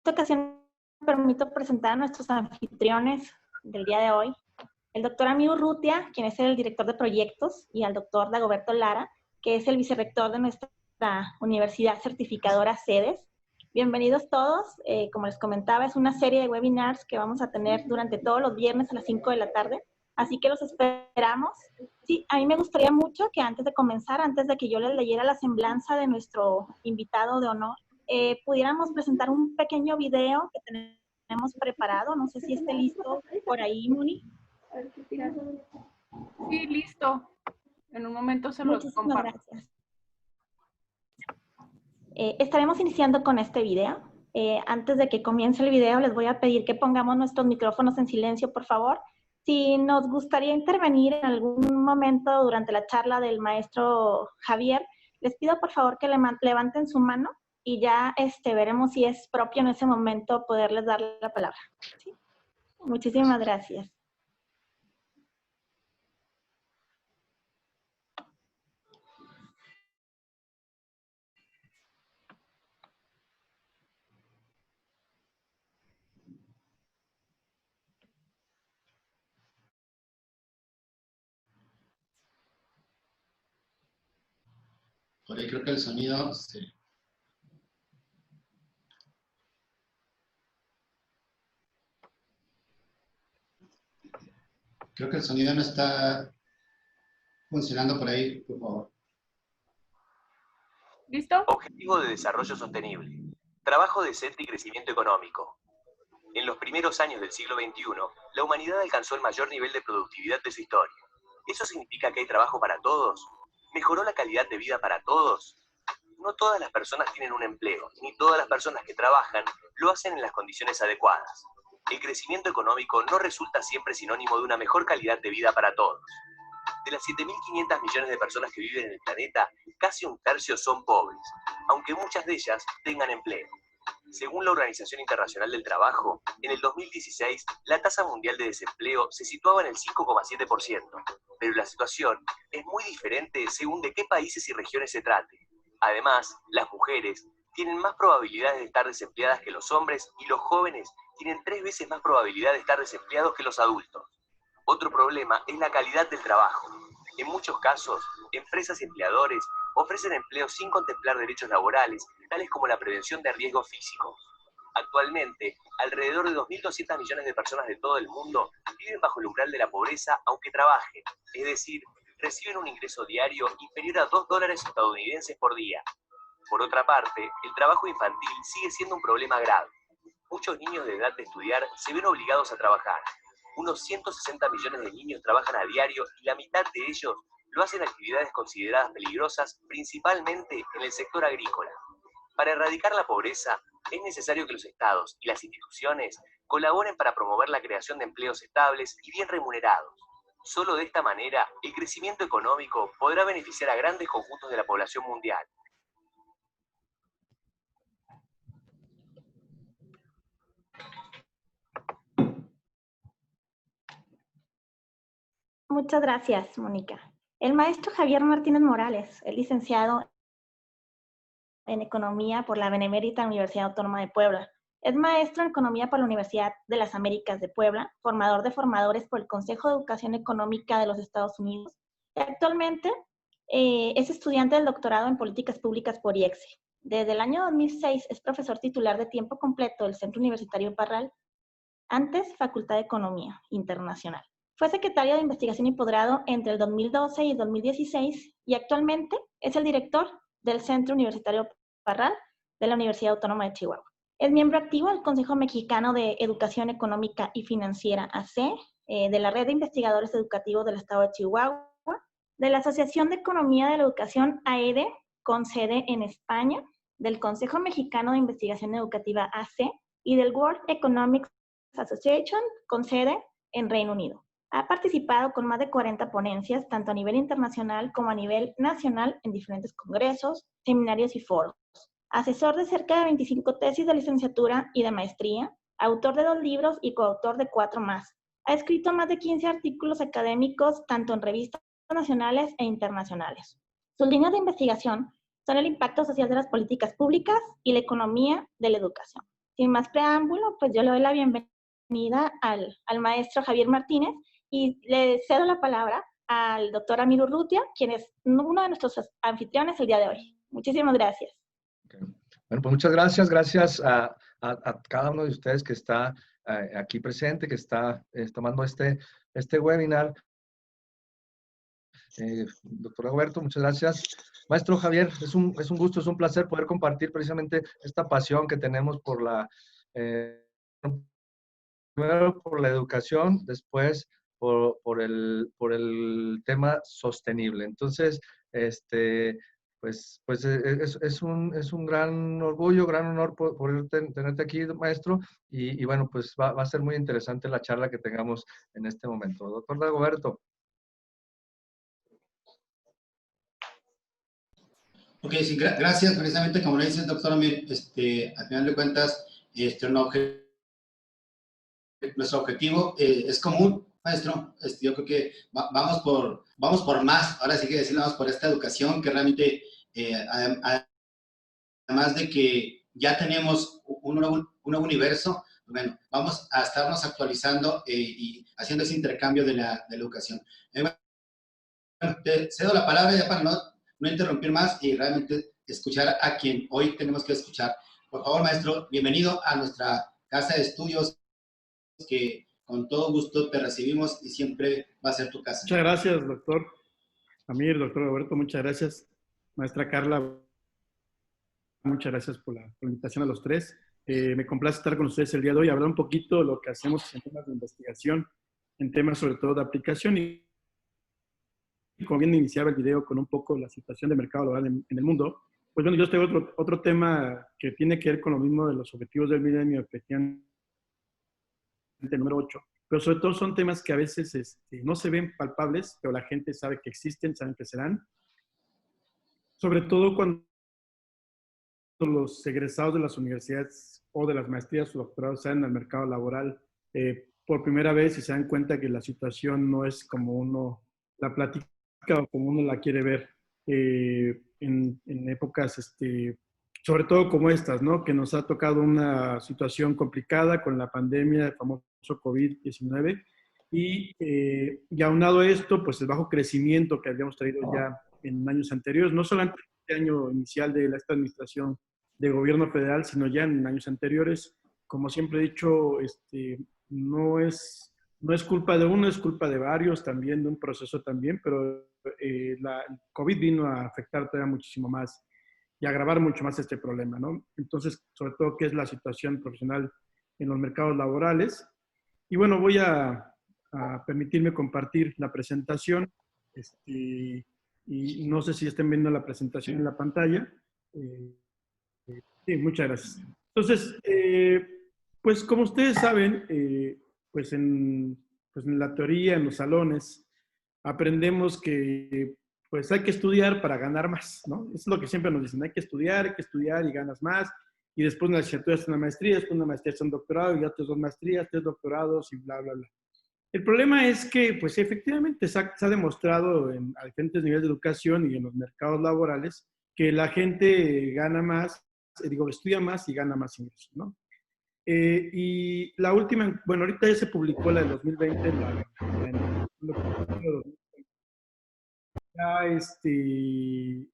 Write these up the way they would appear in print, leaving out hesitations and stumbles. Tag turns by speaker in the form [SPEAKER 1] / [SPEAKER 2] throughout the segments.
[SPEAKER 1] esta ocasión me permito presentar a nuestros anfitriones del día de hoy, el doctor Amiu Urrutia, quien es el director de proyectos, y al doctor Dagoberto Lara, que es el vicerrector de nuestra universidad certificadora CEDES. Bienvenidos todos. Como les comentaba, es una serie de webinars que vamos a tener durante todos los viernes a las 5 de la tarde, así que los esperamos. Sí, a mí me gustaría mucho que antes de comenzar, antes de que yo les leyera la semblanza de nuestro invitado de honor, pudiéramos presentar un pequeño video que tenemos preparado. No sé si esté listo por ahí, Moni.
[SPEAKER 2] Sí, listo. En un momento se los comparto.
[SPEAKER 1] Muchísimas gracias. Estaremos iniciando con este video. Antes de que comience el video, les voy a pedir que pongamos nuestros micrófonos en silencio, por favor. Si nos gustaría intervenir en algún momento durante la charla del maestro Javier, les pido por favor que levanten su mano y ya veremos si es propio en ese momento poderles dar la palabra. ¿Sí? Muchísimas gracias.
[SPEAKER 3] Por ahí creo que el sonido sí. Creo que el sonido no está funcionando por ahí, por favor.
[SPEAKER 2] ¿Listo?
[SPEAKER 4] Objetivo de Desarrollo Sostenible. Trabajo decente y crecimiento económico. En los primeros años del siglo XXI, la humanidad alcanzó el mayor nivel de productividad de su historia. ¿Eso significa que hay trabajo para todos? ¿Mejoró la calidad de vida para todos? No todas las personas tienen un empleo, ni todas las personas que trabajan lo hacen en las condiciones adecuadas. El crecimiento económico no resulta siempre sinónimo de una mejor calidad de vida para todos. De las 7.500 millones de personas que viven en el planeta, casi un tercio son pobres, aunque muchas de ellas tengan empleo. Según la Organización Internacional del Trabajo, en el 2016 la tasa mundial de desempleo se situaba en el 5,7%, pero la situación es muy diferente según de qué países y regiones se trate. Además, las mujeres tienen más probabilidades de estar desempleadas que los hombres y los jóvenes tienen 3 veces más probabilidad de estar desempleados que los adultos. Otro problema es la calidad del trabajo. En muchos casos, empresas y empleadores ofrecen empleos sin contemplar derechos laborales, tales como la prevención de riesgos físicos. Actualmente, alrededor de 2.200 millones de personas de todo el mundo viven bajo el umbral de la pobreza aunque trabajen, es decir, reciben un ingreso diario inferior a $2 estadounidenses por día. Por otra parte, el trabajo infantil sigue siendo un problema grave. Muchos niños de edad de estudiar se ven obligados a trabajar. Unos 160 millones de niños trabajan a diario y la mitad de ellos lo hacen en actividades consideradas peligrosas, principalmente en el sector agrícola. Para erradicar la pobreza, es necesario que los estados y las instituciones colaboren para promover la creación de empleos estables y bien remunerados. Solo de esta manera, el crecimiento económico podrá beneficiar a grandes conjuntos de la población mundial.
[SPEAKER 1] Muchas gracias, Mónica. El maestro Javier Martínez Morales es licenciado en Economía por la Benemérita Universidad Autónoma de Puebla. Es maestro en Economía por la Universidad de las Américas de Puebla, formador de formadores por el Consejo de Educación Económica de los Estados Unidos. Y actualmente es estudiante del doctorado en Políticas Públicas por IEXE. Desde el año 2006 es profesor titular de tiempo completo del Centro Universitario Parral, antes Facultad de Economía Internacional. Fue secretario de Investigación y Posgrado entre el 2012 y el 2016 y actualmente es el director del Centro Universitario Parral de la Universidad Autónoma de Chihuahua. Es miembro activo del Consejo Mexicano de Educación Económica y Financiera, AC, de la Red de Investigadores Educativos del Estado de Chihuahua, de la Asociación de Economía de la Educación, AEDE, con sede en España, del Consejo Mexicano de Investigación Educativa, AC, y del World Economic Association, con sede en Reino Unido. Ha participado con más de 40 ponencias, tanto a nivel internacional como a nivel nacional, en diferentes congresos, seminarios y foros. Asesor de cerca de 25 tesis de licenciatura y de maestría, autor de 2 libros y coautor de 4 más. Ha escrito más de 15 artículos académicos, tanto en revistas nacionales e internacionales. Sus líneas de investigación son el impacto social de las políticas públicas y la economía de la educación. sin más preámbulo, pues yo le doy la bienvenida al maestro Javier Martínez y le cedo la palabra al doctor Amir Urrutia, quien es uno de nuestros anfitriones el día de hoy. Muchísimas gracias.
[SPEAKER 5] Okay. Bueno, pues muchas gracias. Gracias a cada uno de ustedes que está aquí presente, que está tomando este webinar. Doctor Roberto, muchas gracias. Maestro Javier, es un gusto, es un placer poder compartir precisamente esta pasión que tenemos por primero por la educación, después por el tema sostenible. Entonces, pues es un gran orgullo, gran honor poder tenerte aquí, maestro, y bueno, pues va a ser muy interesante la charla que tengamos en este momento. Doctor Dagoberto.
[SPEAKER 3] Ok, sí, gracias. Precisamente como le dice el doctor Amir, al final de cuentas, nuestro objetivo es común, maestro. Yo creo que vamos por más. Ahora sí que decir, vamos por esta educación que realmente, además de que ya tenemos un nuevo universo, bueno, vamos a estarnos actualizando y haciendo ese intercambio de la educación. Bueno, te cedo la palabra ya para no interrumpir más y realmente escuchar a quien hoy tenemos que escuchar. Por favor, maestro, bienvenido a nuestra casa de estudios, que con todo gusto te recibimos y siempre va a ser tu casa.
[SPEAKER 6] Muchas gracias, doctor Amir, doctor Roberto, muchas gracias. Maestra Carla, muchas gracias por la invitación a los tres. Me complace estar con ustedes el día de hoy, hablar un poquito de lo que hacemos en temas de investigación, en temas sobre todo de aplicación. Y como bien iniciaba el video con un poco la situación de mercado laboral en el mundo, pues bueno, yo tengo otro tema que tiene que ver con lo mismo de los objetivos del milenio, efectivamente, número 8. Pero sobre todo son temas que a veces no se ven palpables, pero la gente sabe que existen, saben que serán. Sobre todo cuando los egresados de las universidades o de las maestrías o doctorados salen al mercado laboral por primera vez y se dan cuenta que la situación no es como uno la platica o como uno la quiere ver en épocas, sobre todo como estas, ¿no? Que nos ha tocado una situación complicada con la pandemia, el famoso COVID-19, y aunado a esto, pues el bajo crecimiento que habíamos traído ya en años anteriores, no solamente este año inicial de esta administración de gobierno federal, sino ya en años anteriores. Como siempre he dicho, no es culpa de uno, es culpa de varios también, de un proceso también, pero el COVID vino a afectar todavía muchísimo más y agravar mucho más este problema, ¿no? Entonces, sobre todo, ¿qué es la situación profesional en los mercados laborales? Y bueno, voy a permitirme compartir la presentación, y no sé si estén viendo la presentación en la pantalla. Sí, muchas gracias. Entonces, pues como ustedes saben, pues en la teoría, en los salones, aprendemos que pues hay que estudiar para ganar más, ¿no? Eso es lo que siempre nos dicen, hay que estudiar y ganas más, y después una licenciatura es una maestría, después una maestría es un doctorado, y otras 2 maestrías, 3 doctorados, y bla, bla, bla. El problema es que, pues efectivamente se ha demostrado a diferentes niveles de educación y en los mercados laborales que la gente gana más, estudia más y gana más ingresos, ¿no? Y la última, bueno, ahorita ya se publicó la de 2020,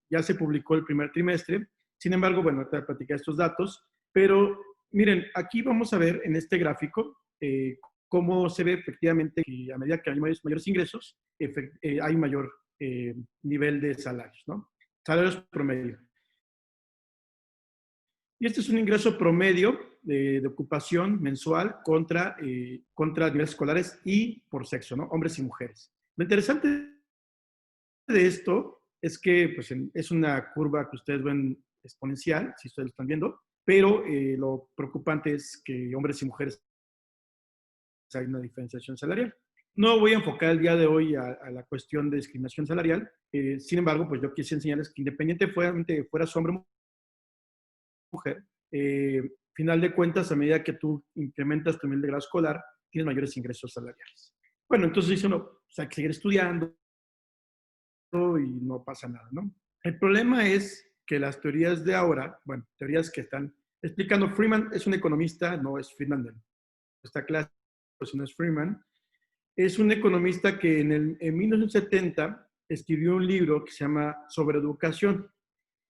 [SPEAKER 6] ya se publicó el primer trimestre. Sin embargo, bueno, te voy a platicar estos datos, pero miren, aquí vamos a ver en este gráfico cómo se ve efectivamente que a medida que hay mayores ingresos, hay mayor nivel de salarios, ¿no? Salarios promedio. Y este es un ingreso promedio de ocupación mensual contra niveles escolares y por sexo, ¿no? Hombres y mujeres. Lo interesante de esto es que pues, es una curva que ustedes ven exponencial, si ustedes lo están viendo, pero lo preocupante es que hombres y mujeres hay una diferenciación salarial. No voy a enfocar el día de hoy a la cuestión de discriminación salarial, sin embargo, pues yo quise enseñarles que independientemente fuera su hombre o mujer, final de cuentas, a medida que tú incrementas tu nivel de grado escolar, tienes mayores ingresos salariales. Bueno, entonces dice uno, pues hay que seguir estudiando y no pasa nada, ¿no? El problema es que las teorías de ahora, bueno, teorías que están explicando, Friedman es un economista, no es Friedman de esta clase, sino es Friedman. Es un economista que en 1970 escribió un libro que se llama Sobre Educación.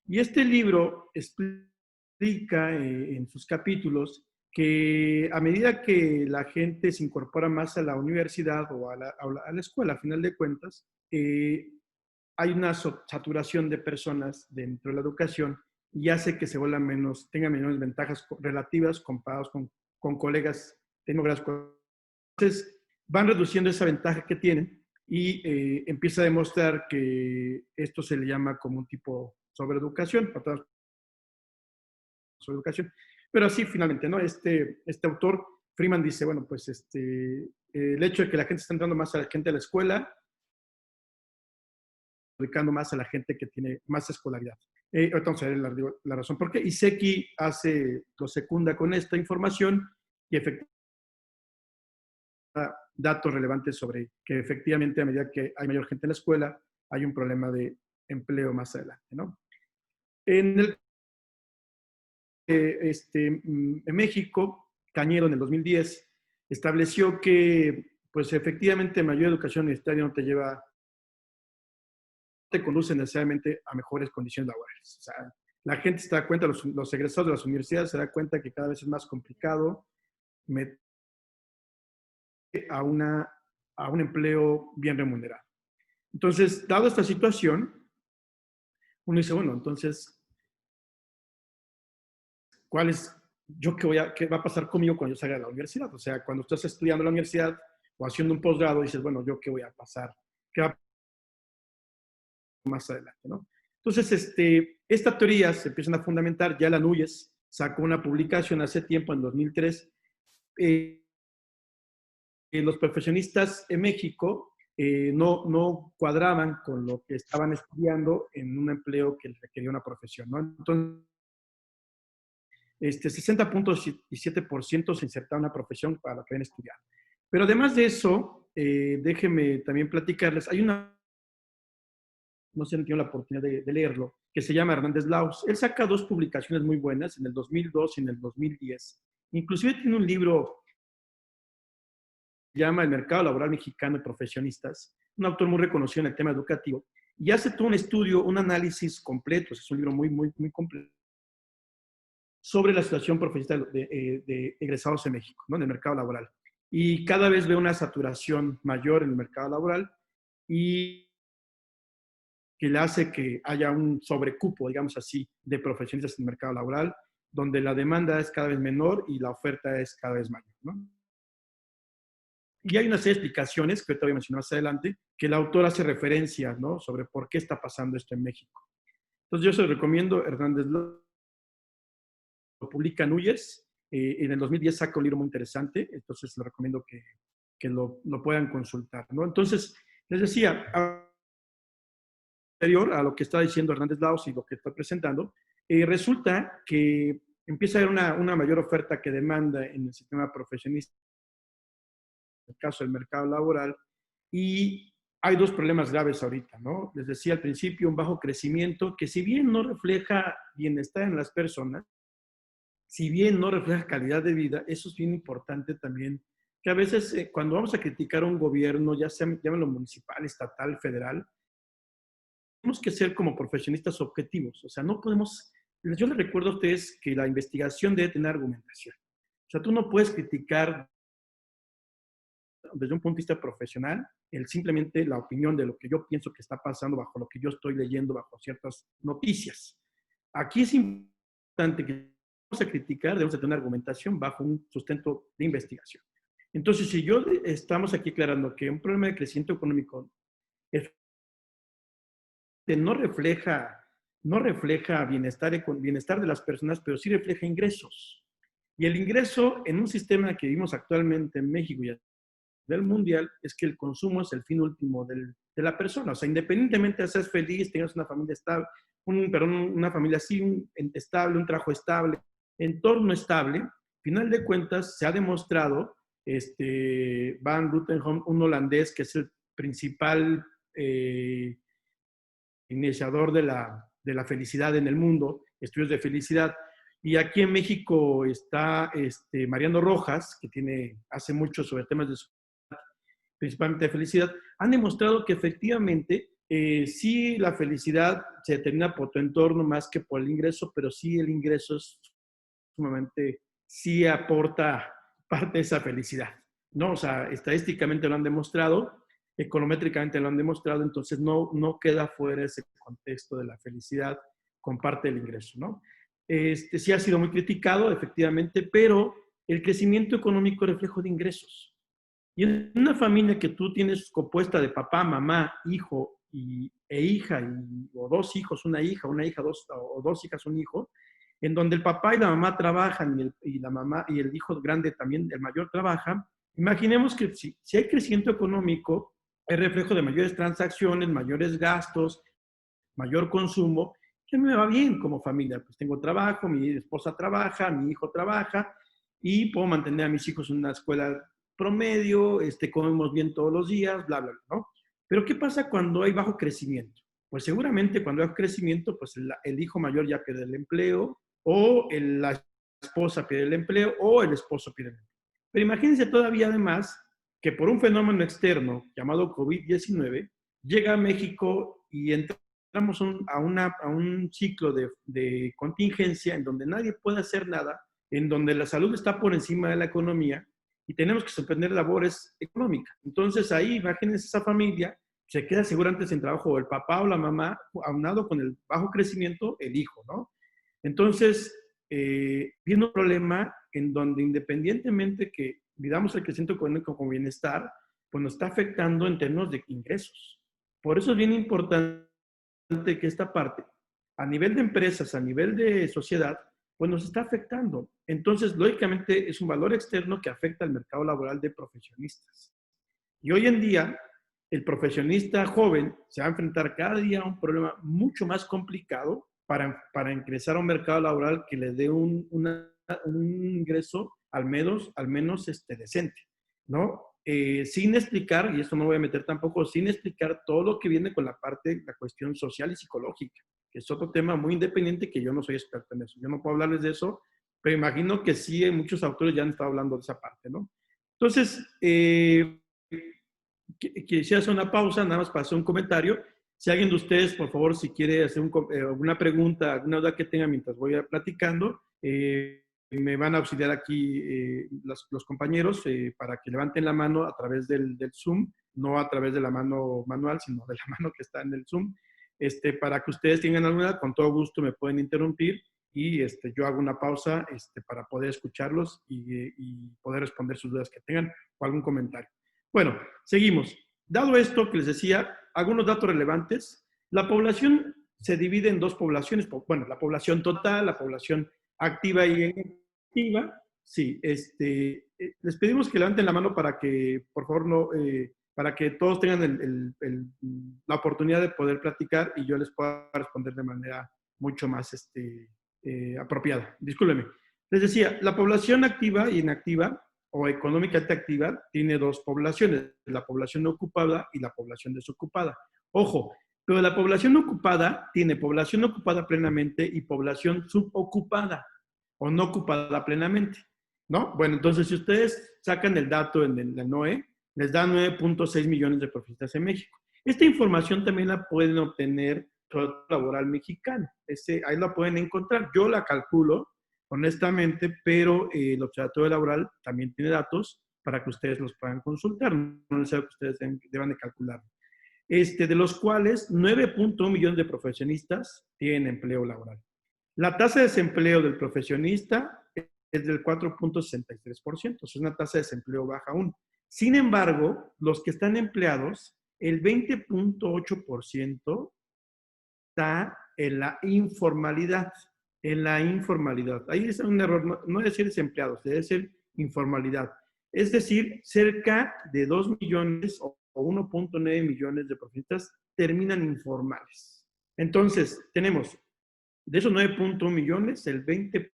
[SPEAKER 6] Y este libro explica en sus capítulos que a medida que la gente se incorpora más a la universidad o a la escuela, a final de cuentas, hay una saturación de personas dentro de la educación y hace que se vuelvan tengan menores ventajas relativas comparados con colegas demográficos. Entonces, van reduciendo esa ventaja que tienen y empieza a demostrar que esto se le llama como un tipo sobreeducación, sobreeducación. Pero así finalmente, ¿no? Este autor, Friedman, dice, bueno, pues el hecho de que la gente está entrando más a la gente a la escuela, dedicando más a la gente que tiene más escolaridad. Entonces, la razón por qué. Y Seki lo secunda con esta información y efectivamente datos relevantes sobre que efectivamente a medida que hay mayor gente en la escuela, hay un problema de empleo más adelante, ¿no? En México, Cañero en el 2010 estableció que, pues efectivamente, mayor educación universitaria no te conduce necesariamente a mejores condiciones laborales. O sea, la gente se da cuenta, los egresados de las universidades se da cuenta que cada vez es más complicado meter a un empleo bien remunerado. Entonces, dado esta situación, uno dice, bueno, entonces, ¿qué va a pasar conmigo cuando yo salga de la universidad? O sea, cuando estás estudiando en la universidad o haciendo un posgrado, dices, bueno, ¿yo qué voy a pasar? ¿Qué va a pasar más adelante, no? Entonces, esta teoría se empiezan a fundamentar. Ya la Núñez sacó una publicación hace tiempo, en 2003, los profesionistas en México no cuadraban con lo que estaban estudiando en un empleo que requería una profesión, ¿no? Entonces, 60.7% se insertaba en una profesión para la que habían estudiado. Pero además de eso, déjenme también platicarles, no sé si han tenido la oportunidad de leerlo, que se llama Hernández Laus. Él saca 2 publicaciones muy buenas, en el 2002 y en el 2010. Inclusive tiene un libro que se llama El mercado laboral mexicano y profesionistas, un autor muy reconocido en el tema educativo, y hace todo un estudio, un análisis completo, es un libro muy, muy, muy completo, sobre la situación profesional de egresados en México, ¿no? En el mercado laboral. Y cada vez veo una saturación mayor en el mercado laboral y que le hace que haya un sobrecupo, digamos así, de profesionistas en el mercado laboral, donde la demanda es cada vez menor y la oferta es cada vez mayor, ¿no? Y hay una serie de explicaciones, que ahorita voy a mencionar más adelante, que el autor hace referencia, ¿no? Sobre por qué está pasando esto en México. Entonces yo se lo recomiendo, Hernández lo publica Núñez, en el 2010 saca un libro muy interesante, entonces le recomiendo que lo puedan consultar, ¿no? Entonces, les decía, anterior a lo que está diciendo Hernández Laus y lo que está presentando, resulta que empieza a haber una mayor oferta que demanda en el sistema profesionista, en el caso del mercado laboral, y hay 2 problemas graves ahorita, ¿no? Les decía al principio, un bajo crecimiento que si bien no refleja bienestar en las personas, si bien no refleja calidad de vida, eso es bien importante también, que a veces cuando vamos a criticar a un gobierno, ya sea llámenlo municipal, estatal, federal, tenemos que ser como profesionistas objetivos. O sea, no podemos, yo les recuerdo a ustedes que la investigación debe tener argumentación. O sea, tú no puedes criticar desde un punto de vista profesional simplemente la opinión de lo que yo pienso que está pasando bajo lo que yo estoy leyendo, bajo ciertas noticias. Aquí es importante que vamos a criticar, debemos de tener argumentación bajo un sustento de investigación. Entonces, si estamos aquí aclarando que un problema de crecimiento económico no refleja bienestar de las personas, pero sí refleja ingresos. Y el ingreso en un sistema que vivimos actualmente en México y a nivel mundial es que el consumo es el fin último de la persona. O sea, independientemente de seas feliz, tengas una familia estable, una familia así, estable, un trabajo estable, entorno estable, final de cuentas se ha demostrado, Van Rutenholm, un holandés que es el principal iniciador de la felicidad en el mundo, estudios de felicidad, Y aquí en México está Mariano Rojas, que hace mucho sobre temas de principalmente de felicidad, han demostrado que efectivamente sí la felicidad se determina por tu entorno más que por el ingreso, pero sí el ingreso es sumamente, sí aporta parte de esa felicidad, ¿no? O sea, estadísticamente lo han demostrado, econométricamente lo han demostrado, entonces no queda fuera ese contexto de la felicidad con parte del ingreso, ¿no? Sí ha sido muy criticado, efectivamente, pero el crecimiento económico es reflejo de ingresos. Y en una familia que tú tienes compuesta de papá, mamá, hijo e hija, o dos hijos, una hija, o dos hijas, un hijo, en donde el papá y la mamá trabajan y la mamá y el hijo grande también, el mayor trabaja, imaginemos que si hay crecimiento económico, es reflejo de mayores transacciones, mayores gastos, mayor consumo, que me va bien como familia. Pues tengo trabajo, mi esposa trabaja, mi hijo trabaja y puedo mantener a mis hijos en una escuela promedio, comemos bien todos los días, bla, bla, bla, ¿no? Pero ¿qué pasa cuando hay bajo crecimiento? Pues seguramente cuando hay crecimiento, pues el hijo mayor ya pierde el empleo, o la esposa pierde el empleo, o el esposo pierde el empleo. Pero imagínense todavía además que por un fenómeno externo llamado COVID-19, llega a México y entramos a un ciclo de contingencia en donde nadie puede hacer nada, en donde la salud está por encima de la economía, y tenemos que suspender labores económicas. Entonces ahí, imagínense esa familia, se queda seguramente sin trabajo el papá o la mamá, aunado con el bajo crecimiento, el hijo, ¿no? Entonces, viene un problema en donde independientemente que midamos el crecimiento económico como bienestar, pues nos está afectando en términos de ingresos. Por eso es bien importante que esta parte, a nivel de empresas, a nivel de sociedad, pues nos está afectando. Entonces, lógicamente, es un valor externo que afecta al mercado laboral de profesionistas. Y hoy en día, el profesionista joven se va a enfrentar cada día a un problema mucho más complicado para ingresar a un mercado laboral que le dé un ingreso al menos decente, ¿no? Sin explicar, y esto no voy a meter tampoco, sin explicar todo lo que viene con la cuestión social y psicológica, que es otro tema muy independiente que yo no soy experto en eso. Yo no puedo hablarles de eso, pero imagino que sí, muchos autores ya han estado hablando de esa parte, ¿no? Entonces, quisiera hacer una pausa, nada más para hacer un comentario. Si alguien de ustedes, por favor, si quiere hacer alguna pregunta, alguna duda que tenga mientras voy platicando, me van a auxiliar aquí los compañeros para que levanten la mano a través del Zoom, no a través de la mano manual, sino de la mano que está en el Zoom. Para que ustedes tengan alguna, con todo gusto me pueden interrumpir y yo hago una pausa para poder escucharlos y poder responder sus dudas que tengan o algún comentario. Bueno, seguimos. Dado esto que les decía, algunos datos relevantes, la población se divide en dos poblaciones, bueno, la población total, la población activa y inactiva. Sí, les pedimos que levanten la mano para que, por favor, no, para que todos tengan la oportunidad de poder platicar y yo les pueda responder de manera mucho más apropiada. Discúlpenme. Les decía, la población activa y inactiva o económicamente activa tiene dos poblaciones, la población ocupada y la población desocupada. Ojo, pero la población ocupada tiene población ocupada plenamente y población subocupada o no ocupada plenamente, ¿no? Bueno, entonces si ustedes sacan el dato en el NOE, les da 9.6 millones de profesionistas en México. Esta información también la pueden obtener el laboral mexicano. Ahí la pueden encontrar. Yo la calculo, honestamente, pero el Observatorio Laboral también tiene datos para que ustedes los puedan consultar. No es necesario que ustedes deban de calcular. De los cuales 9.1 millones de profesionistas tienen empleo laboral. La tasa de desempleo del profesionista es del 4.63%. Es una tasa de desempleo baja aún. Sin embargo, los que están empleados, el 20.8% está en la informalidad. En la informalidad. Ahí es un error, no decir desempleados, debe ser informalidad. Es decir, cerca de 2 millones o 1.9 millones de profesionistas terminan informales. Entonces, tenemos de esos 9.1 millones, el 20,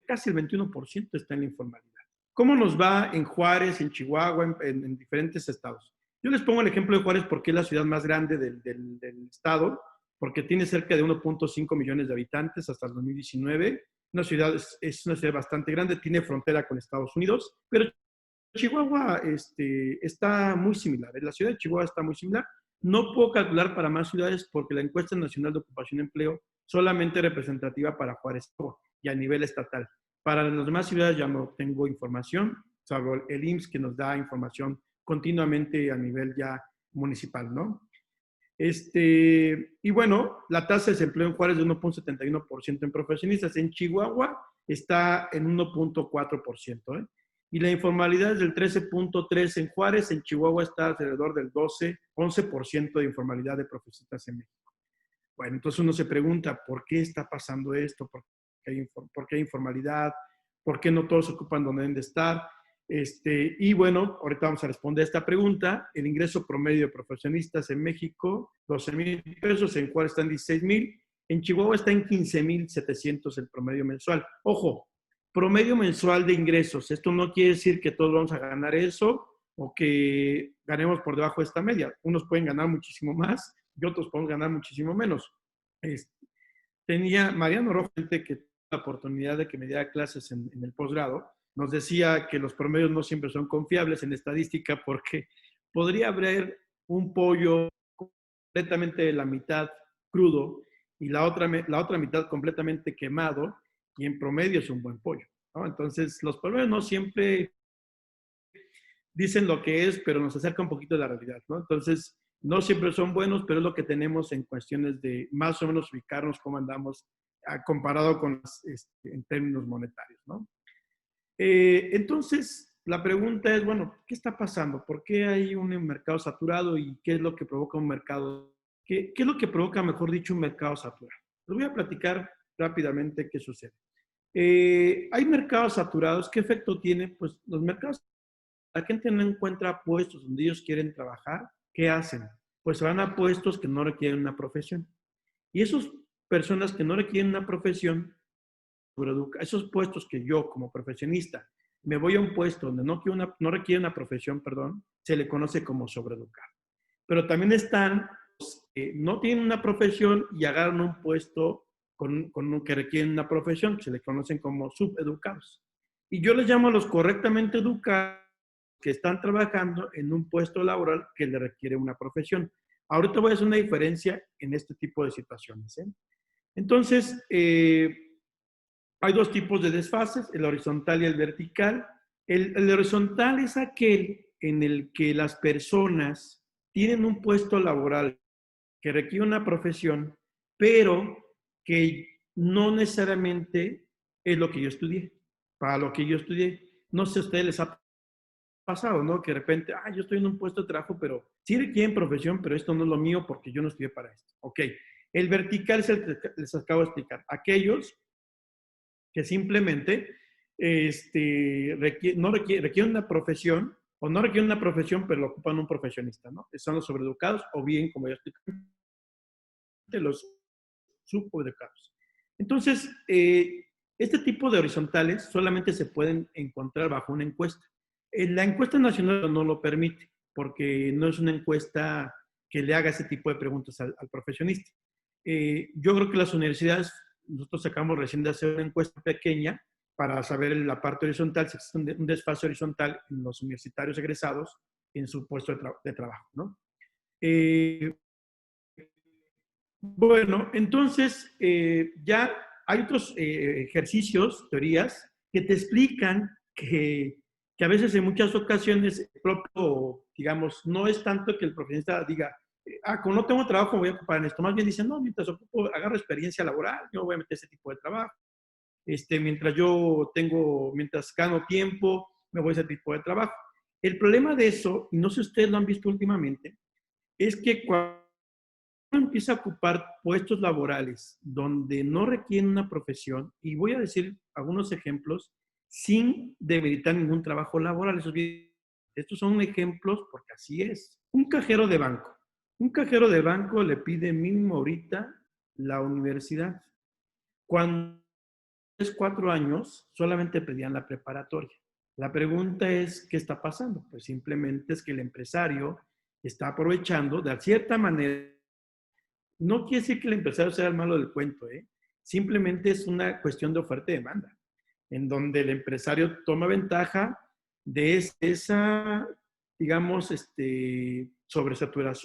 [SPEAKER 6] casi el 21% está en la informalidad. ¿Cómo nos va en Juárez, en Chihuahua, en diferentes estados? Yo les pongo el ejemplo de Juárez porque es la ciudad más grande del estado porque tiene cerca de 1.5 millones de habitantes hasta el 2019. Es una ciudad bastante grande, tiene frontera con Estados Unidos, pero Chihuahua está muy similar. La ciudad de Chihuahua está muy similar. No puedo calcular para más ciudades porque la encuesta nacional de ocupación y empleo solamente es representativa para Juárez y a nivel estatal. Para las demás ciudades ya no tengo información, salvo el IMSS que nos da información continuamente a nivel ya municipal, ¿no? Y bueno, la tasa de desempleo en Juárez es de 1.71% en profesionistas. En Chihuahua está en 1.4%, ¿eh? Y la informalidad es del 13.3% en Juárez. En Chihuahua está alrededor del 11% de informalidad de profesionistas en México. Bueno, entonces uno se pregunta, ¿por qué está pasando esto? ¿Por qué hay informalidad? ¿Por qué no todos ocupan donde deben de estar? Y bueno, ahorita vamos a responder esta pregunta. El ingreso promedio de profesionistas en México, 12,000 pesos, en Juárez está en 16,000, en Chihuahua está en 15,700 el promedio mensual. Ojo, promedio mensual de ingresos. Esto no quiere decir que todos vamos a ganar eso o que ganemos por debajo de esta media. Unos pueden ganar muchísimo más y otros pueden ganar muchísimo menos. Tenía Mariano Rojo, que tuvo la oportunidad de que me diera clases en el posgrado, nos decía que los promedios no siempre son confiables en estadística porque podría haber un pollo completamente de la mitad crudo y la otra mitad completamente quemado y en promedio es un buen pollo, ¿no? Entonces, los promedios no siempre dicen lo que es, pero nos acerca un poquito de la realidad, ¿no? Entonces, no siempre son buenos, pero es lo que tenemos en cuestiones de más o menos ubicarnos cómo andamos comparado con en términos monetarios, ¿no? Entonces, la pregunta es, bueno, ¿qué está pasando? ¿Por qué hay un mercado saturado y qué es lo que provoca un mercado? ¿Qué es lo que provoca, mejor dicho, un mercado saturado? Les voy a platicar rápidamente qué sucede. Hay mercados saturados. ¿Qué efecto tiene? Pues los mercados, la gente no encuentra puestos donde ellos quieren trabajar. ¿Qué hacen? Pues se van a puestos que no requieren una profesión. Y esas personas que no requieren una profesión, esos puestos que yo como profesionista me voy a un puesto donde no requiere una profesión, se le conoce como sobreeducado. Pero también están los que no tienen una profesión y agarran un puesto que requieren una profesión, que se le conocen como subeducados. Y yo les llamo a los correctamente educados que están trabajando en un puesto laboral que le requiere una profesión. Ahorita voy a hacer una diferencia en este tipo de situaciones, ¿eh? Entonces, hay dos tipos de desfases, el horizontal y el vertical. El horizontal es aquel en el que las personas tienen un puesto laboral que requiere una profesión, pero que no necesariamente es lo que yo estudié. Para lo que yo estudié, no sé si a ustedes les ha pasado, ¿no? Que de repente, yo estoy en un puesto de trabajo, pero sí requieren profesión, pero esto no es lo mío porque yo no estudié para esto. Ok. El vertical es el que les acabo de explicar. Aquellos que simplemente requieren una profesión, o no requieren una profesión, pero lo ocupan un profesionista, ¿no? Son los sobreeducados, o bien, como ya expliqué, los subeducados. Entonces, este tipo de horizontales solamente se pueden encontrar bajo una encuesta. La encuesta nacional no lo permite, porque no es una encuesta que le haga ese tipo de preguntas al profesionista. Yo creo que las universidades, nosotros acabamos recién de hacer una encuesta pequeña para saber la parte horizontal, si existe un desfase horizontal en los universitarios egresados en su puesto de trabajo, ¿no? Bueno, entonces ya hay otros ejercicios, teorías, que te explican que a veces en muchas ocasiones el propio, digamos, no es tanto que el profesionista diga, como no tengo trabajo, me voy a ocupar en esto. Más bien dicen, no, mientras agarro experiencia laboral, yo voy a meter ese tipo de trabajo. Mientras gano tiempo, me voy a ese tipo de trabajo. El problema de eso, y no sé si ustedes lo han visto últimamente, es que cuando uno empieza a ocupar puestos laborales donde no requieren una profesión, y voy a decir algunos ejemplos, sin demeritar ningún trabajo laboral. Estos son ejemplos porque así es. Un cajero de banco. Un cajero de banco le pide mínimo ahorita la universidad. Cuando es 4 años, solamente pedían la preparatoria. La pregunta es, ¿qué está pasando? Pues simplemente es que el empresario está aprovechando de cierta manera no quiere decir que el empresario sea el malo del cuento, ¿eh? Simplemente es una cuestión de oferta y demanda, en donde el empresario toma ventaja de esa, digamos,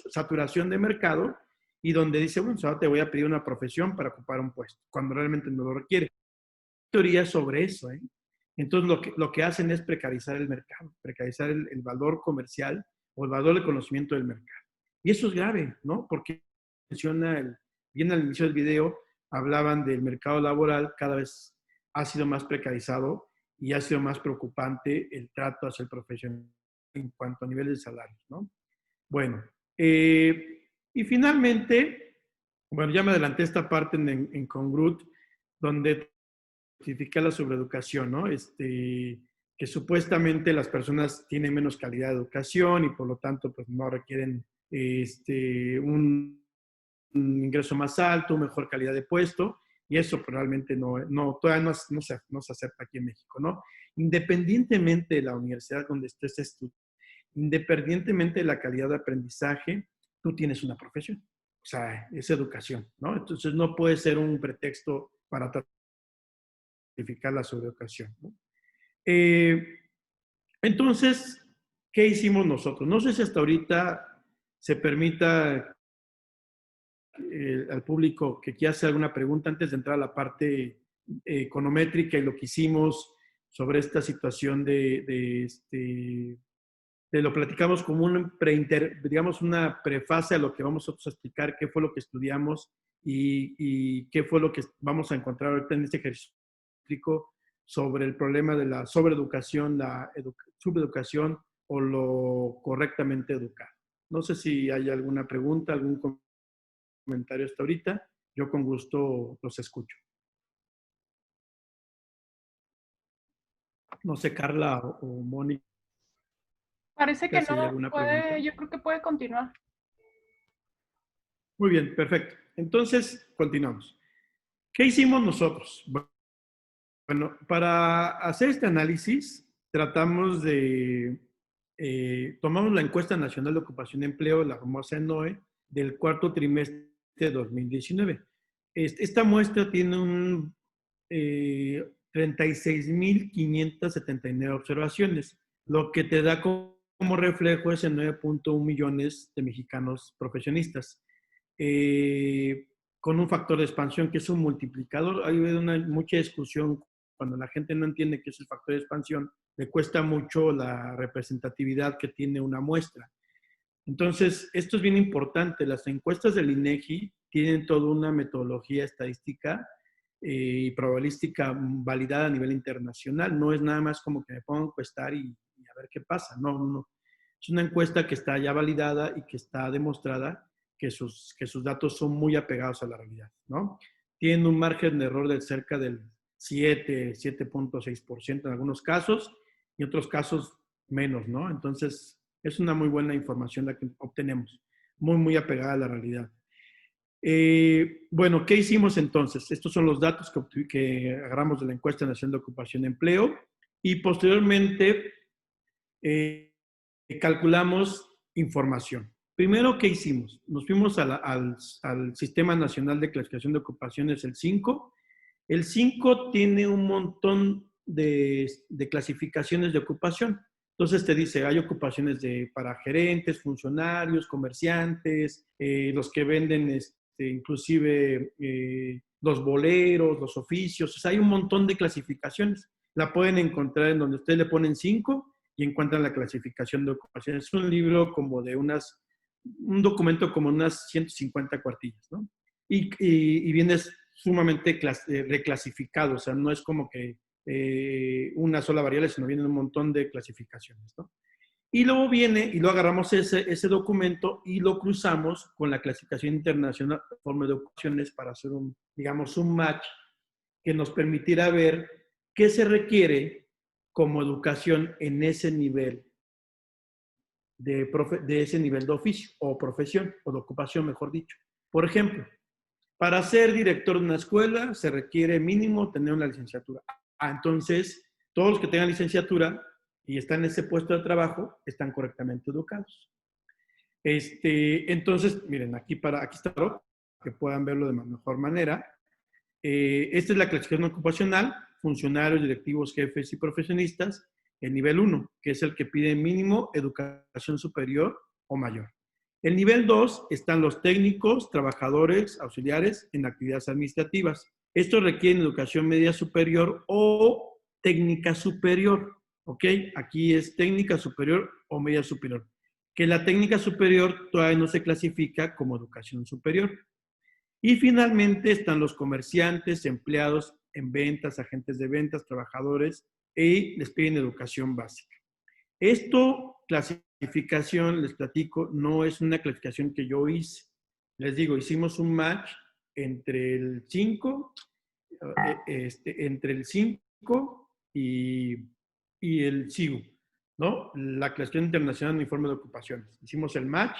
[SPEAKER 6] saturación de mercado y donde dice, bueno, ahora te voy a pedir una profesión para ocupar un puesto, cuando realmente no lo requiere. Teoría sobre eso, ¿eh? Entonces, lo que hacen es precarizar el mercado, precarizar el valor comercial o el valor de conocimiento del mercado. Y eso es grave, ¿no? Porque bien al inicio del video, hablaban del mercado laboral, cada vez ha sido más precarizado y ha sido más preocupante el trato hacia el profesional en cuanto a niveles de salarios, ¿no? Bueno, y finalmente, bueno, ya me adelanté esta parte en Congrut, donde justifica la sobreeducación, ¿no? Que supuestamente las personas tienen menos calidad de educación y por lo tanto pues no requieren un ingreso más alto, mejor calidad de puesto, y eso probablemente todavía no se acepta aquí en México, ¿no? Independientemente de la universidad donde estés estudiando, independientemente de la calidad de aprendizaje, tú tienes una profesión, o sea, es educación, ¿no? Entonces no puede ser un pretexto para justificar la sobreeducación, ¿no? Entonces, ¿qué hicimos nosotros? No sé si hasta ahorita se permita al público que quiera hacer alguna pregunta antes de entrar a la parte econométrica y lo que hicimos sobre esta situación lo platicamos como digamos una prefase a lo que vamos nosotros a explicar, qué fue lo que estudiamos y qué fue lo que vamos a encontrar ahorita en este ejercicio sobre el problema de la sobreeducación, la subeducación o lo correctamente educado. No sé si hay alguna pregunta, algún comentario hasta ahorita. Yo con gusto los escucho. No sé, Carla o Mónica.
[SPEAKER 2] Parece que
[SPEAKER 6] Si hay
[SPEAKER 2] no,
[SPEAKER 6] alguna pregunta.
[SPEAKER 2] yo creo que puede continuar.
[SPEAKER 6] Muy bien, perfecto. Entonces, continuamos. ¿Qué hicimos nosotros? Bueno, para hacer este análisis, tomamos la encuesta nacional de ocupación y empleo, la famosa ENOE, del cuarto trimestre de 2019. Esta muestra tiene 36.579 observaciones, lo que te da como reflejo ese 9.1 millones de mexicanos profesionistas. Con un factor de expansión que es un multiplicador. Hay mucha discusión cuando la gente no entiende qué es el factor de expansión, le cuesta mucho la representatividad que tiene una muestra. Entonces, esto es bien importante. Las encuestas del INEGI tienen toda una metodología estadística y probabilística validada a nivel internacional. No es nada más como que me pongo a encuestar y a ver qué pasa. No. Es una encuesta que está ya validada y que está demostrada que sus datos son muy apegados a la realidad, ¿no? Tienen un margen de error de cerca del 7.6% en algunos casos y en otros casos menos, ¿no? Entonces, es una muy buena información la que obtenemos, muy apegada a la realidad. Bueno, ¿qué hicimos entonces? Estos son los datos que agarramos de la encuesta nacional de ocupación y empleo y posteriormente calculamos información. Primero, ¿qué hicimos? Nos fuimos al Sistema Nacional de Clasificación de Ocupaciones, el 5. El 5 tiene un montón de clasificaciones de ocupación. Entonces te dice, hay ocupaciones para gerentes, funcionarios, comerciantes, los que venden inclusive los boleros, los oficios. O sea, hay un montón de clasificaciones. La pueden encontrar en donde ustedes le ponen 5 y encuentran la clasificación de ocupaciones. Es un libro como un documento como unas 150 cuartillas, ¿no? Y viene sumamente reclasificado, o sea, no es como que una sola variable, sino vienen un montón de clasificaciones, ¿no? Y luego y lo agarramos ese documento y lo cruzamos con la clasificación internacional de forma de ocupaciones para hacer un match que nos permitiera ver qué se requiere como educación en ese nivel de ese nivel de oficio o profesión o de ocupación, mejor dicho. Por ejemplo, para ser director de una escuela se requiere mínimo tener una licenciatura. Entonces, todos los que tengan licenciatura y están en ese puesto de trabajo están correctamente educados. Entonces, miren, aquí está, que puedan verlo de mejor manera. Esta es la clasificación ocupacional, funcionarios, directivos, jefes y profesionistas, el nivel 1, que es el que pide mínimo educación superior o mayor. El nivel 2 están los técnicos, trabajadores, auxiliares en actividades administrativas. Estos requieren educación media superior o técnica superior, ¿ok? Aquí es técnica superior o media superior. Que la técnica superior todavía no se clasifica como educación superior. Y finalmente están los comerciantes, empleados en ventas, agentes de ventas, trabajadores, y les piden educación básica. Esto, clasificación, les platico, no es una clasificación que yo hice. Les digo, hicimos un match entre el 5, entre el 5 y el SIGU, ¿no? La Clasificación Internacional de Uniforme de Ocupaciones. Hicimos el match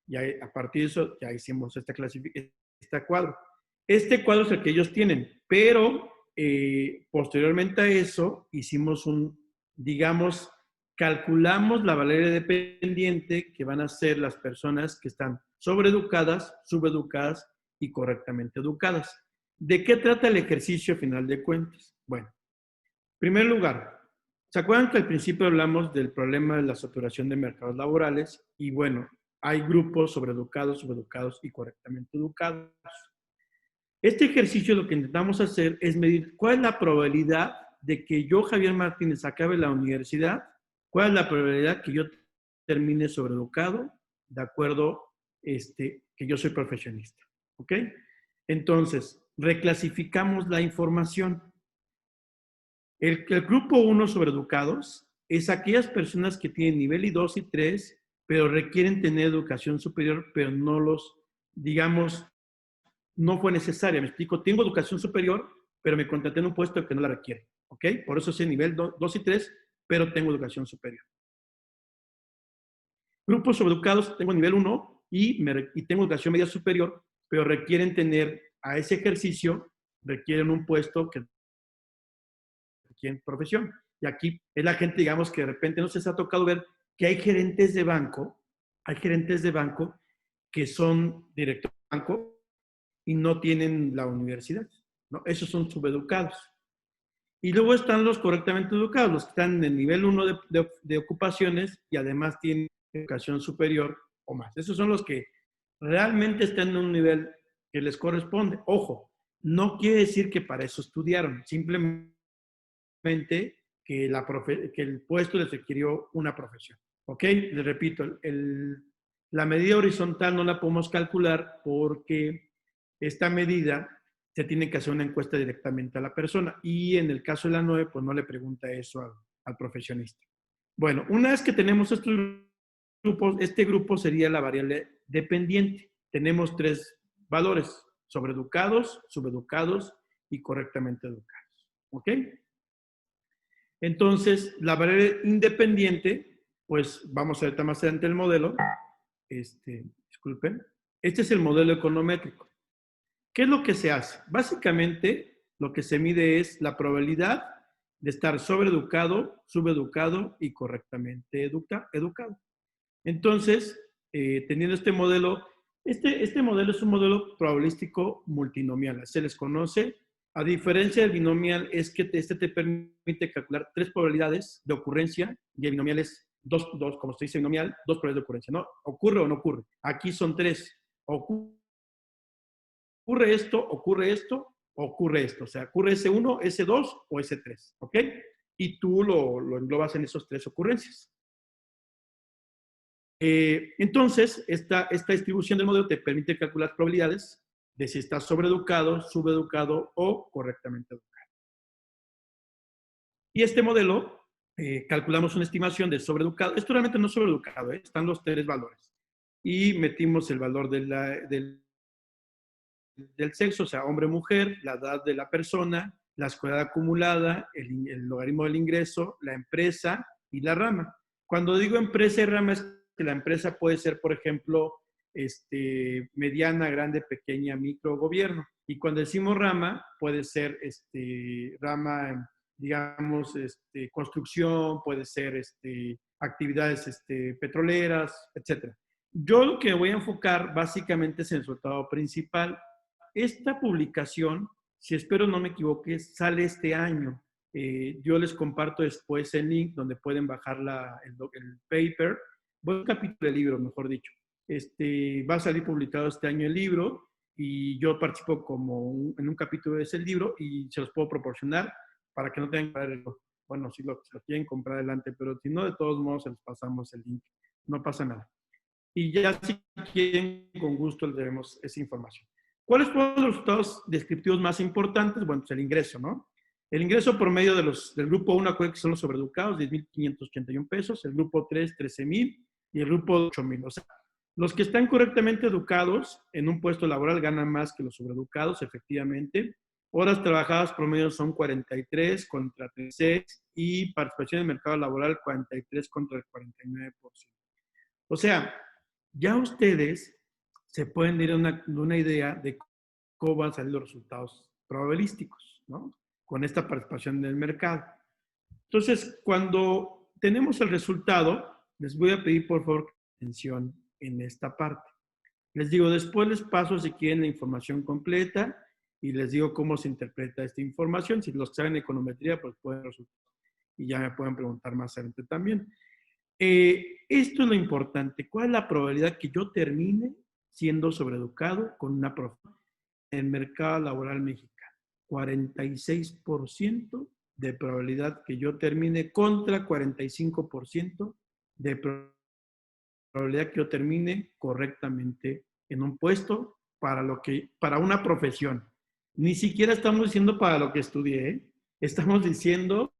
[SPEAKER 6] y a partir de eso ya hicimos este cuadro. Este cuadro es el que ellos tienen, pero posteriormente a eso hicimos digamos, calculamos la valeria dependiente que van a ser las personas que están sobreeducadas, subeducadas y correctamente educadas. ¿De qué trata el ejercicio a final de cuentas? Bueno, en primer lugar, ¿se acuerdan que al principio hablamos del problema de la saturación de mercados laborales? Y bueno, hay grupos sobreeducados, subeducados y correctamente educados. Este ejercicio lo que intentamos hacer es medir cuál es la probabilidad de que yo, Javier Martínez, acabe la universidad, cuál es la probabilidad que yo termine sobreeducado, de acuerdo que yo soy profesionista. ¿Ok? Entonces, reclasificamos la información. El grupo 1 sobreeducados es aquellas personas que tienen nivel I2 y 3, pero requieren tener educación superior, pero no digamos, no fue necesaria. Me explico, tengo educación superior, pero me contraté en un puesto que no la requiere. ¿Ok? Por eso es nivel 2 y 3, pero tengo educación superior. Grupos sobreeducados, tengo nivel 1 y tengo educación media superior, pero requieren tener a ese ejercicio, requieren un puesto que requieren profesión. Y aquí es la gente, digamos, que de repente no se les ha tocado ver que hay gerentes de banco que son directores de banco y no tienen la universidad, ¿no? Esos son subeducados. Y luego están los correctamente educados, los que están en el nivel 1 de ocupaciones y además tienen educación superior o más. Esos son los que realmente están en un nivel que les corresponde. Ojo, no quiere decir que para eso estudiaron, simplemente que el puesto les requirió una profesión. ¿Ok? Les repito, la medida horizontal no la podemos calcular porque esta medida se tiene que hacer una encuesta directamente a la persona y en el caso de la 9, pues no le pregunta eso al profesionista. Bueno, una vez que tenemos estos grupos, este grupo sería la variable dependiente. Tenemos 3 valores: sobreeducados, subeducados y correctamente educados. ¿Ok? Entonces, la variable independiente, pues vamos a ver más adelante el modelo. Disculpen. Este es el modelo econométrico. ¿Qué es lo que se hace? Básicamente, lo que se mide es la probabilidad de estar sobreeducado, subeducado y correctamente educado. Entonces, teniendo este modelo, este modelo es un modelo probabilístico multinomial. Se les conoce, a diferencia del binomial, es que este te permite calcular 3 probabilidades de ocurrencia y el binomial es 2, como se dice binomial, 2 probabilidades de ocurrencia, ¿no? ¿Ocurre o no ocurre? Aquí son 3. Ocurre esto, ocurre esto, ocurre esto. O sea, ocurre S1, S2 o S3, ¿ok? Y tú lo englobas en esos 3 ocurrencias. Entonces, esta distribución del modelo te permite calcular probabilidades de si estás sobreeducado, subeducado o correctamente educado. Y este modelo, calculamos una estimación de sobreeducado. Esto realmente no es sobreeducado, están los 3 valores. Y metimos el valor del sexo, o sea, hombre o mujer, la edad de la persona, la escuela acumulada, el logaritmo del ingreso, la empresa y la rama. Cuando digo empresa y rama es que la empresa puede ser, por ejemplo, mediana, grande, pequeña, micro, gobierno. Y cuando decimos rama, puede ser rama, digamos, construcción, puede ser actividades petroleras, etc. Yo lo que voy a enfocar básicamente es el resultado principal, esta publicación, si espero no me equivoque, sale este año. Yo les comparto después el link donde pueden bajar el paper. Buen capítulo del libro, mejor dicho. Va a salir publicado este año el libro y yo participo en un capítulo de ese libro y se los puedo proporcionar para que no tengan que comprarlo. Bueno, si lo quieren comprar adelante, pero si no, de todos modos se los pasamos el link. No pasa nada. Y ya si quieren, con gusto les daremos esa información. ¿Cuáles fueron los resultados descriptivos más importantes? Bueno, pues el ingreso, ¿no? El ingreso por medio del grupo 1, acuérdense que son los sobreeducados, 10,581 pesos. El grupo 3, 13,000. Y el grupo 8,000. O sea, los que están correctamente educados en un puesto laboral ganan más que los sobreeducados, efectivamente. Horas trabajadas promedio son 43 contra 36 y participación en el mercado laboral 43 contra el 49%. O sea, ya ustedes se pueden dar una idea de cómo van a salir los resultados probabilísticos, ¿no? Con esta participación en el mercado. Entonces, cuando tenemos el resultado, les voy a pedir por favor atención en esta parte. Les digo, después les paso si quieren la información completa y les digo cómo se interpreta esta información. Si los que saben econometría, pues pueden resultar. Y ya me pueden preguntar más adelante también. Esto es lo importante. ¿Cuál es la probabilidad que yo termine siendo sobreeducado con una profesión en el mercado laboral mexicano? 46% de probabilidad que yo termine contra 45% de probabilidad que yo termine correctamente en un puesto para una profesión. Ni siquiera estamos diciendo para lo que estudié, ¿eh? Estamos diciendo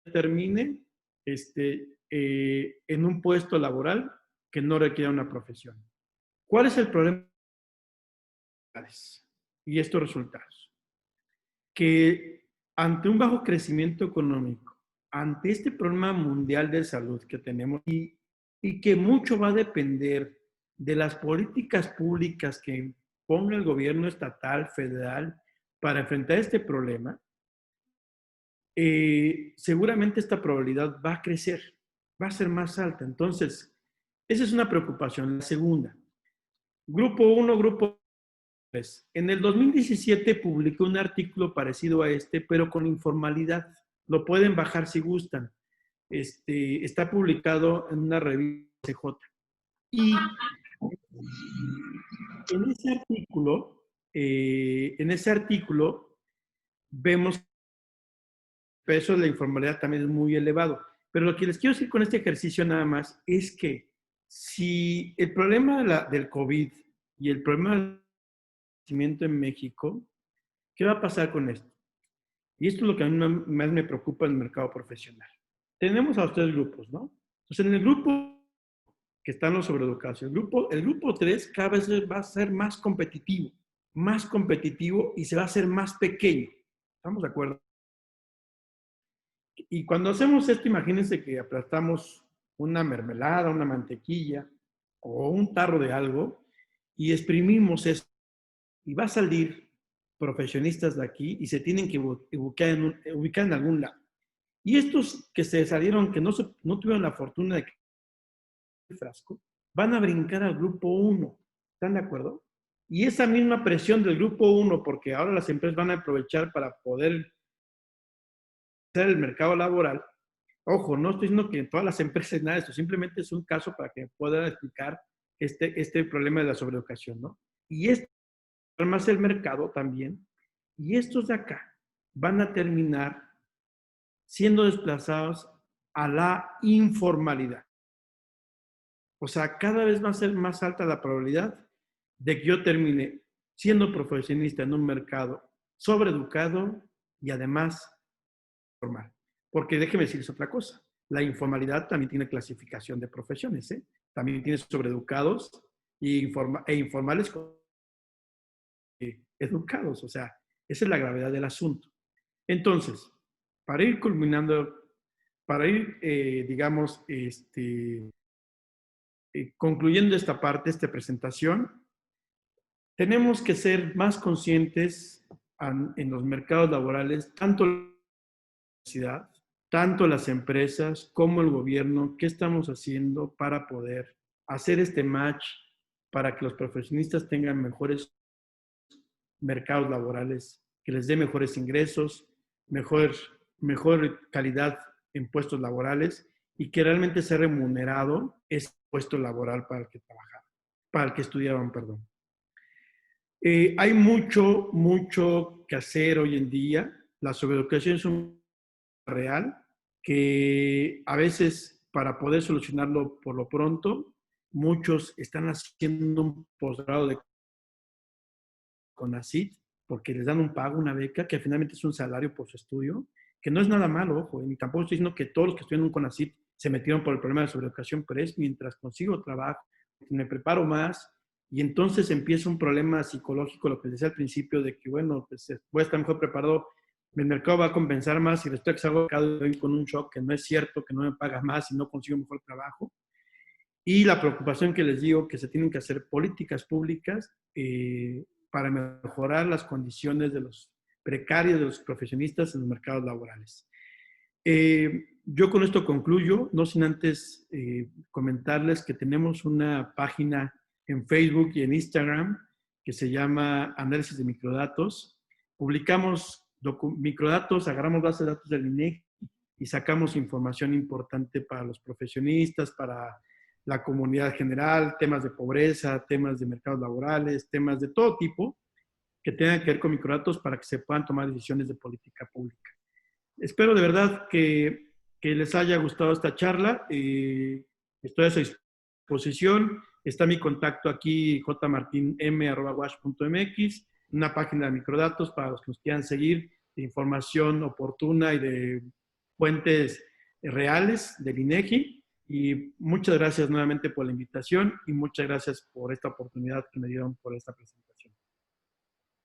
[SPEAKER 6] que termine en un puesto laboral que no requiera una profesión. ¿Cuál es el problema? Y estos resultados. Que ante un bajo crecimiento económico, ante este problema mundial de salud que tenemos y que mucho va a depender de las políticas públicas que ponga el gobierno estatal, federal, para enfrentar este problema, seguramente esta probabilidad va a crecer, va a ser más alta. Entonces, esa es una preocupación. La segunda, grupo 1, grupo 3. En el 2017 publiqué un artículo parecido a pero con informalidad. Lo pueden bajar si gustan. Está publicado en una revista CJ. Y en ese artículo vemos que el peso de la informalidad también es muy elevado. Pero lo que les quiero decir con este ejercicio nada más es que si el problema del COVID y el problema del crecimiento en México, ¿qué va a pasar con esto? Y esto es lo que a mí más me preocupa en el mercado profesional. Tenemos a los 3 grupos, ¿no? Entonces, en el grupo que están los sobreeducados, el grupo 3 cada vez va a ser más competitivo y se va a hacer más pequeño. ¿Estamos de acuerdo? Y cuando hacemos esto, imagínense que aplastamos una mermelada, una mantequilla o un tarro de algo y exprimimos eso. Y va a salir profesionistas de aquí y se tienen que ubicar en algún lado. Y estos que se salieron, que no tuvieron la fortuna de que el frasco, van a brincar al grupo 1. ¿Están de acuerdo? Y esa misma presión del grupo 1, porque ahora las empresas van a aprovechar para poder hacer el mercado laboral. Ojo, no estoy diciendo que en todas las empresas nada de esto, simplemente es un caso para que puedan explicar este problema de la sobreeducación, ¿no? Y más el mercado también, y estos de acá van a terminar siendo desplazados a la informalidad. O sea, cada vez va a ser más alta la probabilidad de que yo termine siendo profesionista en un mercado sobreeducado y además formal. Porque déjeme decirles otra cosa, la informalidad también tiene clasificación de profesiones, ¿eh? También tiene sobreeducados e informales educados, o sea, esa es la gravedad del asunto. Entonces, para ir culminando, digamos, concluyendo esta parte, esta presentación, tenemos que ser más conscientes en los mercados laborales, tanto la universidad, tanto las empresas como el gobierno, qué estamos haciendo para poder hacer este match para que los profesionistas tengan mejores mercados laborales que les dé mejores ingresos, mejor calidad en puestos laborales y que realmente sea remunerado ese puesto laboral para el que trabajaban, para el que estudiaban, perdón. Hay mucho que hacer hoy en día. La sobreeducación es un problema real que a veces, para poder solucionarlo por lo pronto, muchos están haciendo un posgrado de CONACYT porque les dan un pago, una beca, que finalmente es un salario por su estudio, que no es nada malo, ojo, y tampoco estoy diciendo que todos los que estudian un CONACYT se metieron por el problema de sobreeducación, pero es mientras consigo trabajo, me preparo más, y entonces empieza un problema psicológico, lo que decía al principio, de que, bueno, pues voy a estar mejor preparado, el mercado va a compensar más, y después que salgo del mercado con un shock, que no es cierto, que no me paga más y no consigo mejor trabajo. Y la preocupación que les digo, que se tienen que hacer políticas públicas para mejorar las condiciones de los precarios, de los profesionistas en los mercados laborales. Yo con esto concluyo, no sin antes comentarles que tenemos una página en Facebook y en Instagram que se llama Análisis de Microdatos. Publicamos microdatos, agarramos bases de datos del INEGI y sacamos información importante para los profesionistas, para la comunidad general, temas de pobreza, temas de mercados laborales, temas de todo tipo que tengan que ver con microdatos para que se puedan tomar decisiones de política pública. Espero de verdad que les haya gustado esta charla. Estoy a su disposición. Está mi contacto aquí, jmartinm@wash.mx, una página de microdatos para los que nos quieran seguir, de información oportuna y de fuentes reales del INEGI. Y muchas gracias nuevamente por la invitación y muchas gracias por esta oportunidad que me dieron por esta presentación.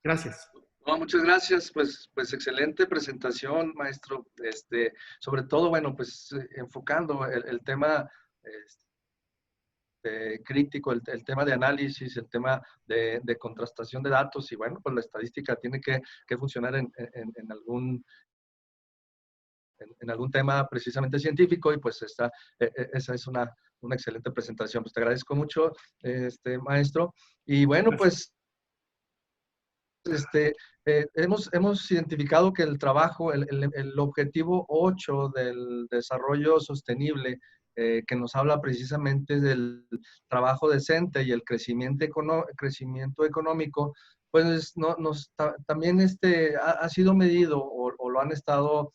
[SPEAKER 6] Gracias.
[SPEAKER 5] No, muchas gracias, pues excelente presentación, maestro. Sobre todo, bueno, pues enfocando el tema crítico, el tema de análisis, el tema de contrastación de datos y bueno, pues la estadística tiene que funcionar en algún tema precisamente científico y pues esa es una excelente presentación. Pues te agradezco mucho, maestro. Y bueno, pues hemos identificado que el trabajo, el objetivo 8 del desarrollo sostenible, que nos habla precisamente del trabajo decente y el crecimiento económico, pues también ha sido medido o lo han estado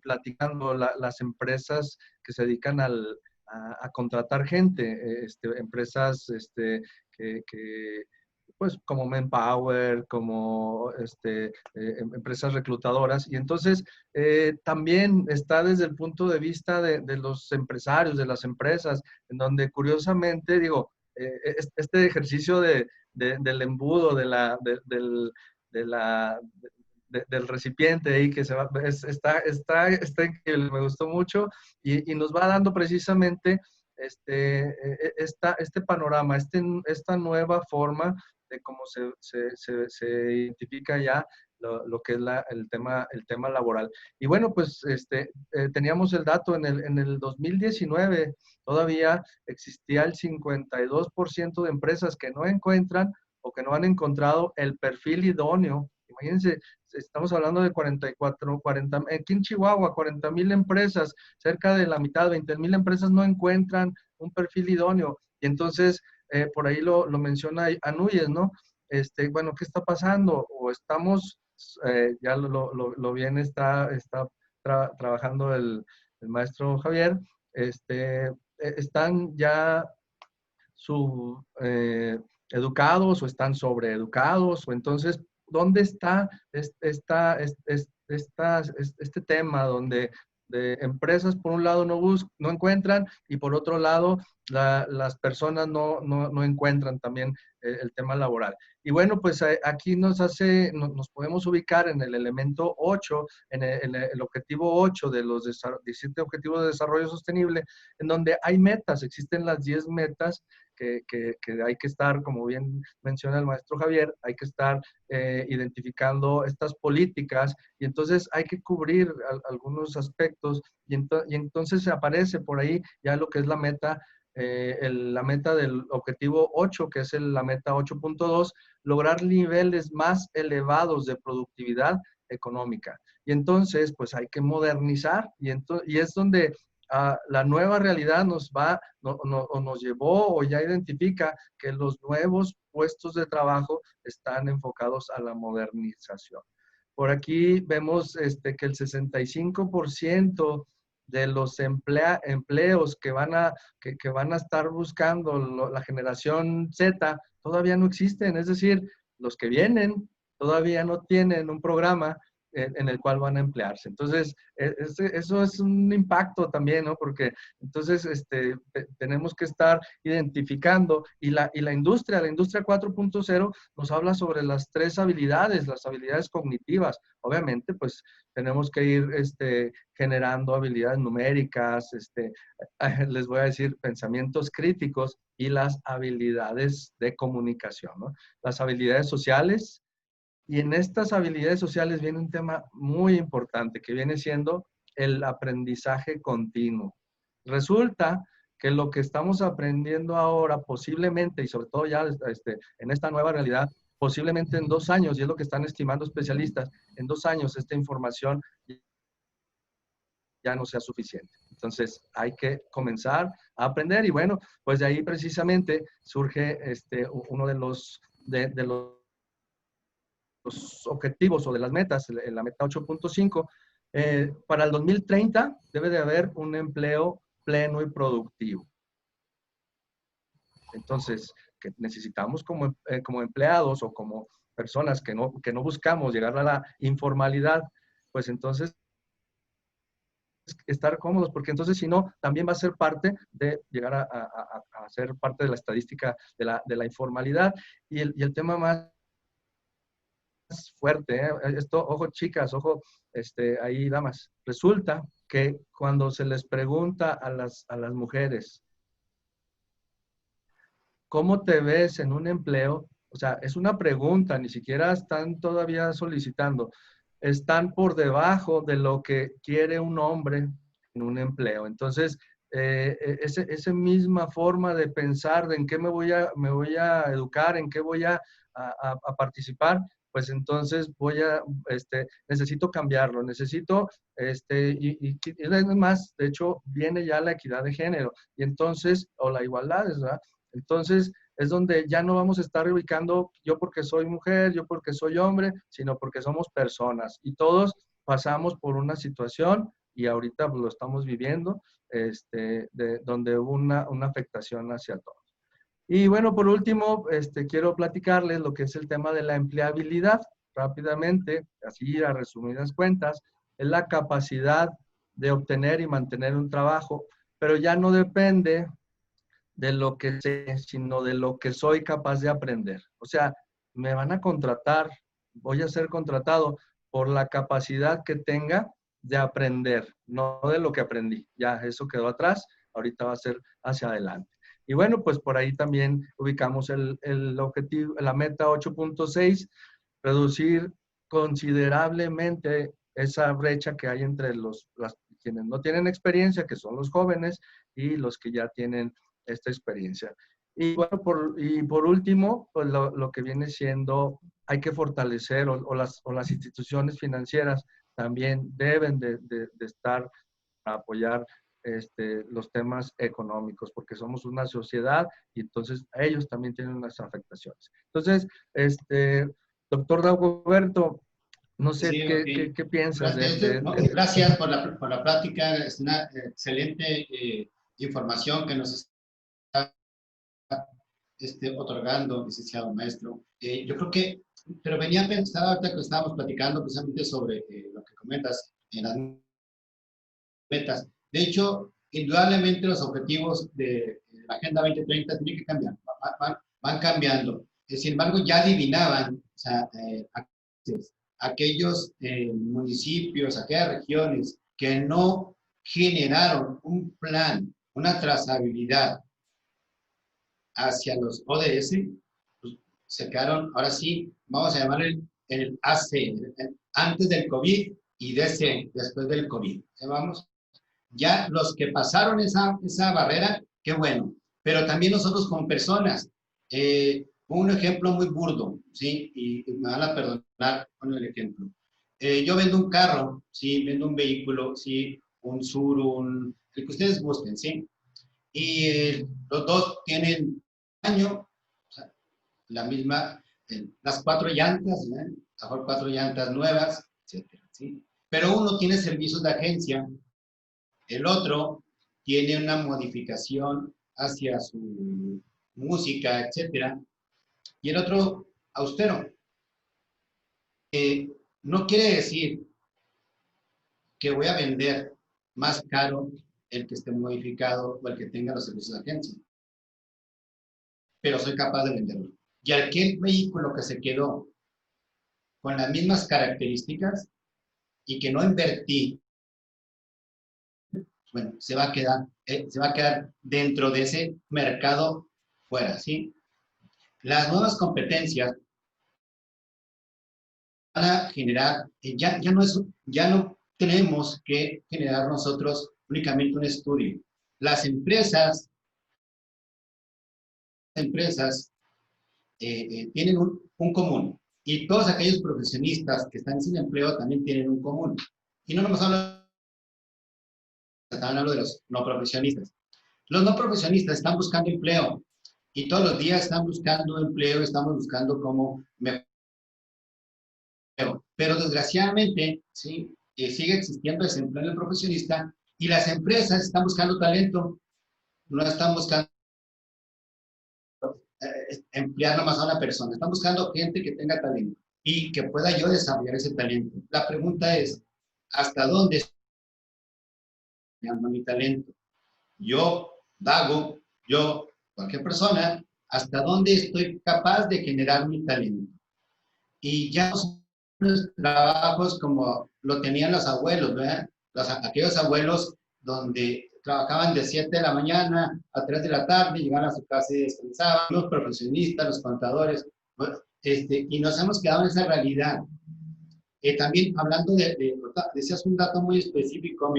[SPEAKER 5] platicando las empresas que se dedican a contratar gente, empresas que pues como Manpower, como empresas reclutadoras. Y entonces también está desde el punto de vista de los empresarios, de las empresas, en donde curiosamente, digo, este ejercicio del embudo, del recipiente ahí que se va, está increíble, me gustó mucho y nos va dando precisamente este panorama, esta nueva forma de cómo se identifica ya lo que es el tema laboral. Y bueno, pues teníamos el dato en el 2019, todavía existía el 52% de empresas que no encuentran o que no han encontrado el perfil idóneo. Imagínense, estamos hablando de 40, aquí en Chihuahua, 40,000 empresas, cerca de la mitad, 20,000 empresas no encuentran un perfil idóneo. Y entonces, por ahí lo menciona Anúyez, ¿no? Bueno, ¿qué está pasando? O estamos, ya lo bien está trabajando el maestro Javier, están ya educados o están sobreeducados, o entonces, ¿dónde está este tema donde de empresas por un lado no encuentran y por otro lado las personas no encuentran también el tema laboral? Y bueno, pues aquí nos podemos ubicar en el elemento 8, en el objetivo 8 de los 17 objetivos de desarrollo sostenible, en donde hay metas, existen las 10 metas que hay que estar, como bien menciona el maestro Javier, hay que estar identificando estas políticas y entonces hay que cubrir algunos aspectos y entonces aparece por ahí ya lo que es la meta la meta del objetivo 8, que es la meta 8.2, lograr niveles más elevados de productividad económica. Y entonces, pues hay que modernizar y es donde la nueva realidad nos llevó o ya identifica que los nuevos puestos de trabajo están enfocados a la modernización. Por aquí vemos que el 65% de los empleos que van a estar buscando la generación Z todavía no existen. Es decir, los que vienen todavía no tienen un programa en el cual van a emplearse. Entonces, eso es un impacto también, ¿no? Porque entonces tenemos que estar identificando y la industria 4.0 nos habla sobre las 3 habilidades, las habilidades cognitivas. Obviamente, pues tenemos que ir generando habilidades numéricas, les voy a decir pensamientos críticos y las habilidades de comunicación, ¿no? Las habilidades sociales. Y en estas habilidades sociales viene un tema muy importante que viene siendo el aprendizaje continuo. Resulta que lo que estamos aprendiendo ahora posiblemente, y sobre todo ya en esta nueva realidad, posiblemente en 2 años, y es lo que están estimando especialistas, en 2 años esta información ya no sea suficiente. Entonces hay que comenzar a aprender y bueno, pues de ahí precisamente surge uno de los objetivos o de las metas, la meta 8.5, para el 2030 debe de haber un empleo pleno y productivo. Entonces, que necesitamos como empleados o como personas que no buscamos llegar a la informalidad, pues entonces estar cómodos, porque entonces si no, también va a ser parte de llegar a ser parte de la estadística de la informalidad. Y el tema más fuerte, esto, ojo chicas, ojo, ahí damas, resulta que cuando se les pregunta a las mujeres, ¿cómo te ves en un empleo? O sea, es una pregunta, ni siquiera están todavía solicitando, están por debajo de lo que quiere un hombre en un empleo. Entonces, esa misma forma de pensar de en qué me voy a educar, en qué voy a participar, pues entonces necesito cambiarlo, necesito, y además, de hecho, viene ya la equidad de género, y entonces, o la igualdad, ¿verdad? Entonces, es donde ya no vamos a estar ubicando yo porque soy mujer, yo porque soy hombre, sino porque somos personas, y todos pasamos por una situación, y ahorita lo estamos viviendo, donde hubo una afectación hacia todos. Y bueno, por último, quiero platicarles lo que es el tema de la empleabilidad. Rápidamente, así a resumidas cuentas, es la capacidad de obtener y mantener un trabajo, pero ya no depende de lo que sé, sino de lo que soy capaz de aprender. O sea, me van a contratar, voy a ser contratado por la capacidad que tenga de aprender, no de lo que aprendí. Ya, eso quedó atrás, ahorita va a ser hacia adelante. Y bueno, pues por ahí también ubicamos el objetivo, la meta 8.6, reducir considerablemente esa brecha que hay entre quienes no tienen experiencia, que son los jóvenes, y los que ya tienen esta experiencia. Y bueno, por último, pues lo que viene siendo, hay que fortalecer, o las instituciones financieras también deben de estar a apoyar los temas económicos, porque somos una sociedad y entonces ellos también tienen unas afectaciones. Entonces, doctor Dagoberto, no sé
[SPEAKER 3] Sí, okay.
[SPEAKER 5] ¿qué piensas
[SPEAKER 3] gracias por la plática, es una excelente información que nos está otorgando, licenciado maestro. Yo creo que, pero venía pensando ahorita que estábamos platicando precisamente sobre lo que comentas en las metas. De hecho, indudablemente los objetivos de la Agenda 2030 tienen que cambiar, van cambiando. Sin embargo, ya adivinaban, o sea, aquellos municipios, aquellas regiones que no generaron un plan, una trazabilidad hacia los ODS, pues, se quedaron, ahora sí, vamos a llamar el AC, antes del COVID y DC, después del COVID. ¿Sí, vamos? Ya los que pasaron esa barrera, qué bueno. pero también nosotros como personas. Un ejemplo muy burdo, ¿sí? Y me van a perdonar con el ejemplo. Yo vendo un carro, ¿sí? Vendo un vehículo, ¿sí? Un Sur, el que ustedes busquen, ¿sí? Y los dos tienen año, o sea, la misma, las 4 llantas, ¿eh? A mejor 4 llantas nuevas, etcétera, ¿sí? Pero uno tiene servicios de agencia, el otro tiene una modificación hacia su música, etcétera, y el otro austero. No quiere decir que voy a vender más caro el que esté modificado o el que tenga los servicios de agencia, pero soy capaz de venderlo. Y aquel vehículo que se quedó con las mismas características y que no invertí, bueno, se va a quedar dentro de ese mercado fuera, ¿sí? Las nuevas competencias van a generar, ya no tenemos que generar nosotros únicamente un estudio. Las empresas tienen un común, y todos aquellos profesionistas que están sin empleo también tienen un común. Y no nos hablan de los no profesionistas. Los no profesionistas están buscando empleo, y todos los días están buscando empleo, estamos buscando cómo mejorar. Pero desgraciadamente, ¿sí? Sigue existiendo desempleo en el profesionista, y las empresas están buscando talento, no están buscando emplear nomás a una persona, están buscando gente que tenga talento y que pueda yo desarrollar ese talento. La pregunta es, ¿hasta dónde estoy desarrollando mi talento? Yo, Dago, cualquier persona, ¿hasta dónde estoy capaz de generar mi talento? Y ya no son los trabajos como lo tenían los abuelos, ¿verdad? Aquellos abuelos donde trabajaban de 7 de la mañana a 3 de la tarde, llegaban a su casa y descansaban, los profesionistas, los contadores, bueno, y nos hemos quedado en esa realidad. También hablando decías un dato muy específico,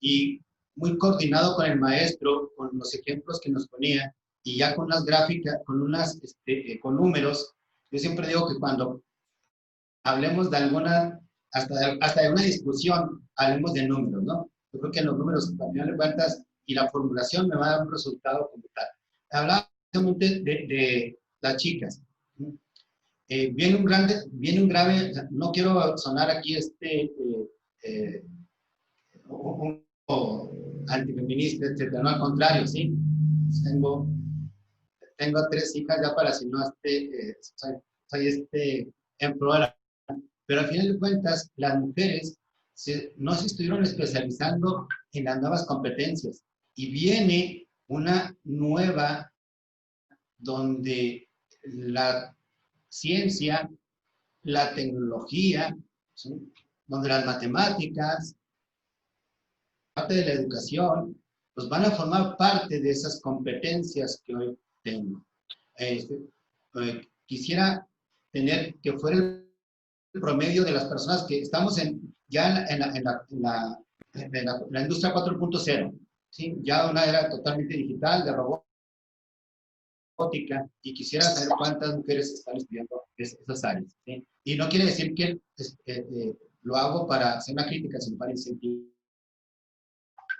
[SPEAKER 3] y muy coordinado con el maestro, con los ejemplos que nos ponía, y ya con unas gráficas, con números. Yo siempre digo que cuando hablemos de alguna, hasta de una discusión, hablemos de números, ¿no? Yo creo que en los números, al final de cuentas, y la formulación me va a dar un resultado como tal. Hablaba de las chicas. Viene un grave, no quiero sonar aquí un antifeminista, etcétera, no, al contrario, ¿sí? Tengo 3 hijas ya para si no soy en pro de la. Pero al final de cuentas, las mujeres no se estuvieron especializando en las nuevas competencias. Y viene una nueva donde la ciencia, la tecnología, ¿sí? Donde las matemáticas, parte de la educación, pues van a formar parte de esas competencias que hoy tengo. Quisiera tener que fuera el promedio de las personas que estamos ya en la industria 4.0, ¿sí? Ya una era totalmente digital, de robótica, y quisiera saber cuántas mujeres están estudiando esas áreas, ¿sí? Y no quiere decir que lo hago para hacer una crítica, sino para incentivar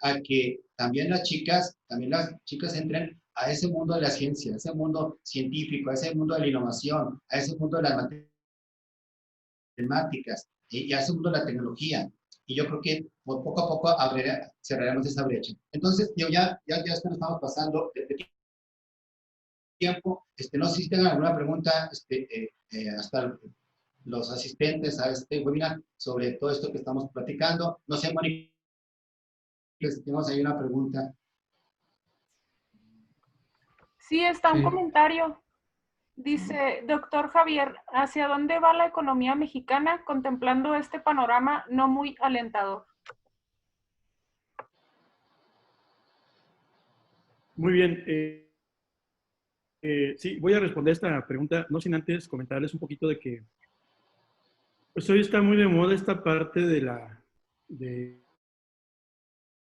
[SPEAKER 3] a que también las chicas entren a ese mundo de la ciencia, a ese mundo científico, a ese mundo de la innovación, a ese mundo de las matemáticas y a ese mundo de la tecnología. Y yo creo que poco a poco cerraremos esa brecha. Entonces, ya nos estamos pasando de tiempo. No sé si tengan alguna pregunta, hasta los asistentes a este webinar sobre todo esto que estamos platicando. No sé, Mónica, si tenemos ahí una pregunta.
[SPEAKER 2] Sí, está un
[SPEAKER 5] Sí.
[SPEAKER 2] comentario. Dice, doctor Javier, ¿hacia dónde va la economía mexicana contemplando este panorama no muy alentador?
[SPEAKER 6] Muy bien. Sí, voy a responder esta pregunta, no sin antes comentarles un poquito de que pues hoy está muy de moda esta parte de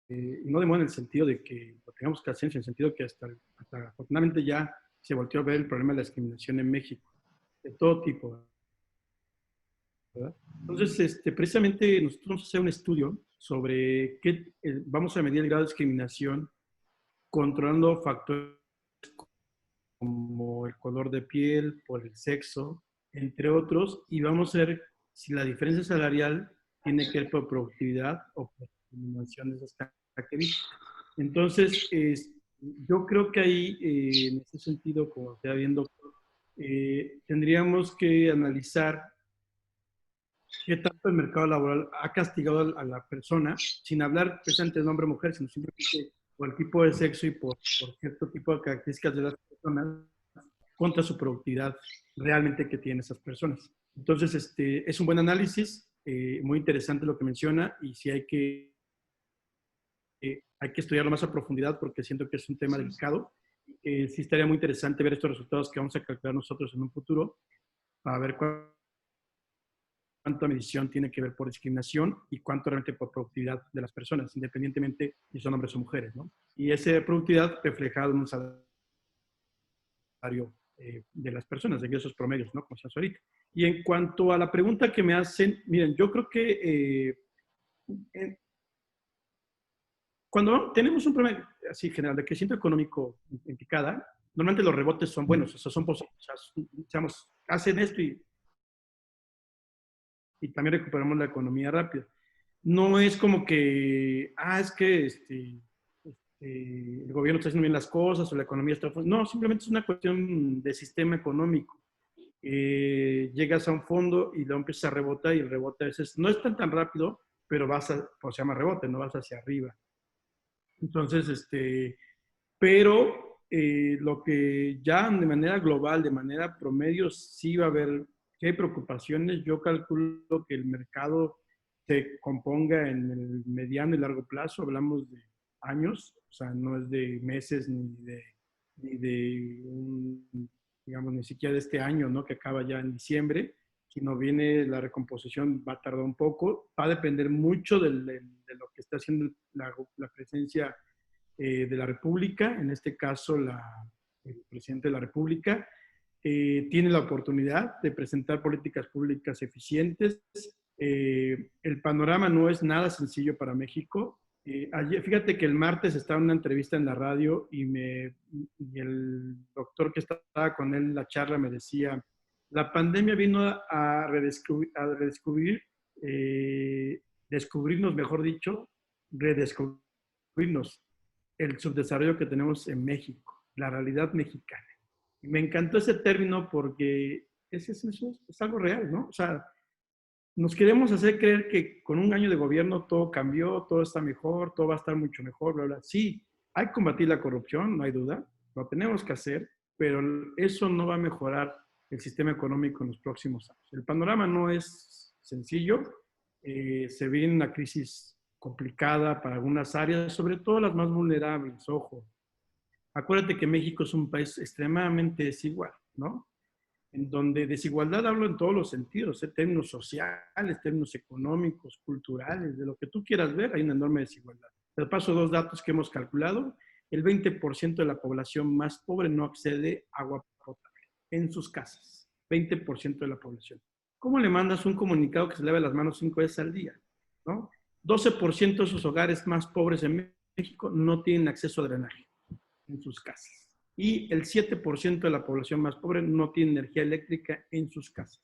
[SPEAKER 6] y no de moda en el sentido de que lo tengamos que hacer, en el sentido que hasta afortunadamente ya se volteó a ver el problema de la discriminación en México, de todo tipo, ¿verdad? Entonces, precisamente nosotros vamos a hacer un estudio sobre qué, vamos a medir el grado de discriminación controlando factores como el color de piel, por el sexo, entre otros, y vamos a ver si la diferencia salarial tiene que ver por productividad o por discriminación de esas características. Entonces, yo creo que ahí, en ese sentido, como está viendo, tendríamos que analizar qué tanto el mercado laboral ha castigado a la persona, sin hablar precisamente de hombre o mujer, sino simplemente por el tipo de sexo y por cierto tipo de características de las personas contra su productividad realmente que tienen esas personas. Entonces, es un buen análisis, muy interesante lo que menciona, y sí hay que estudiarlo más a profundidad porque siento que es un tema delicado. Sí estaría muy interesante ver estos resultados que vamos a calcular nosotros en un futuro para ver cuánta medición tiene que ver por discriminación y cuánto realmente por productividad de las personas, independientemente si son hombres o mujeres, ¿no? Y esa productividad reflejada en un salario de las personas, de ingresos promedios, ¿no? Como se hace ahorita. Y en cuanto a la pregunta que me hacen, miren, yo creo que cuando tenemos un problema así general de crecimiento económico en picada, normalmente los rebotes son buenos, o sea, son positivos. O sea, digamos, hacen esto y también recuperamos la economía rápida. No es como que, es que el gobierno está haciendo bien las cosas o la economía está... No, simplemente es una cuestión de sistema económico. Llegas a un fondo y lo empiezas a rebotar y el rebote a veces no es tan rápido, pero pues se llama rebote, no vas hacia arriba. Entonces, pero lo que ya de manera global, de manera promedio, sí va a haber, que hay preocupaciones. Yo calculo que el mercado se componga en el mediano y largo plazo, hablamos de años, o sea, no es de meses ni de digamos, ni siquiera de este año, ¿no? Que acaba ya en diciembre, sino viene la recomposición, va a tardar un poco, va a depender mucho de lo que está haciendo la presencia de la República, en este caso el presidente de la República, tiene la oportunidad de presentar políticas públicas eficientes. El panorama no es nada sencillo para México. Ayer, fíjate que el martes estaba en una entrevista en la radio y el doctor que estaba con él en la charla me decía, la pandemia vino a descubrirnos, mejor dicho, redescubrirnos el subdesarrollo que tenemos en México, la realidad mexicana. Y me encantó ese término porque es algo real, ¿no? O sea, nos queremos hacer creer que con un año de gobierno todo cambió, todo está mejor, todo va a estar mucho mejor, bla, bla. Sí, hay que combatir la corrupción, no hay duda, lo tenemos que hacer, pero eso no va a mejorar el sistema económico en los próximos años. El panorama no es sencillo, se viene una crisis complicada para algunas áreas, sobre todo las más vulnerables, ojo. Acuérdate que México es un país extremadamente desigual, ¿no? En donde desigualdad hablo en todos los sentidos, términos sociales, términos económicos, culturales, de lo que tú quieras ver, hay una enorme desigualdad. Te paso dos datos que hemos calculado. El 20% de la población más pobre no accede a agua potable en sus casas. 20% de la población. ¿Cómo le mandas un comunicado que se lave las manos 5 veces al día? ¿No? 12% de sus hogares más pobres en México no tienen acceso a drenaje en sus casas. Y el 7% de la población más pobre no tiene energía eléctrica en sus casas.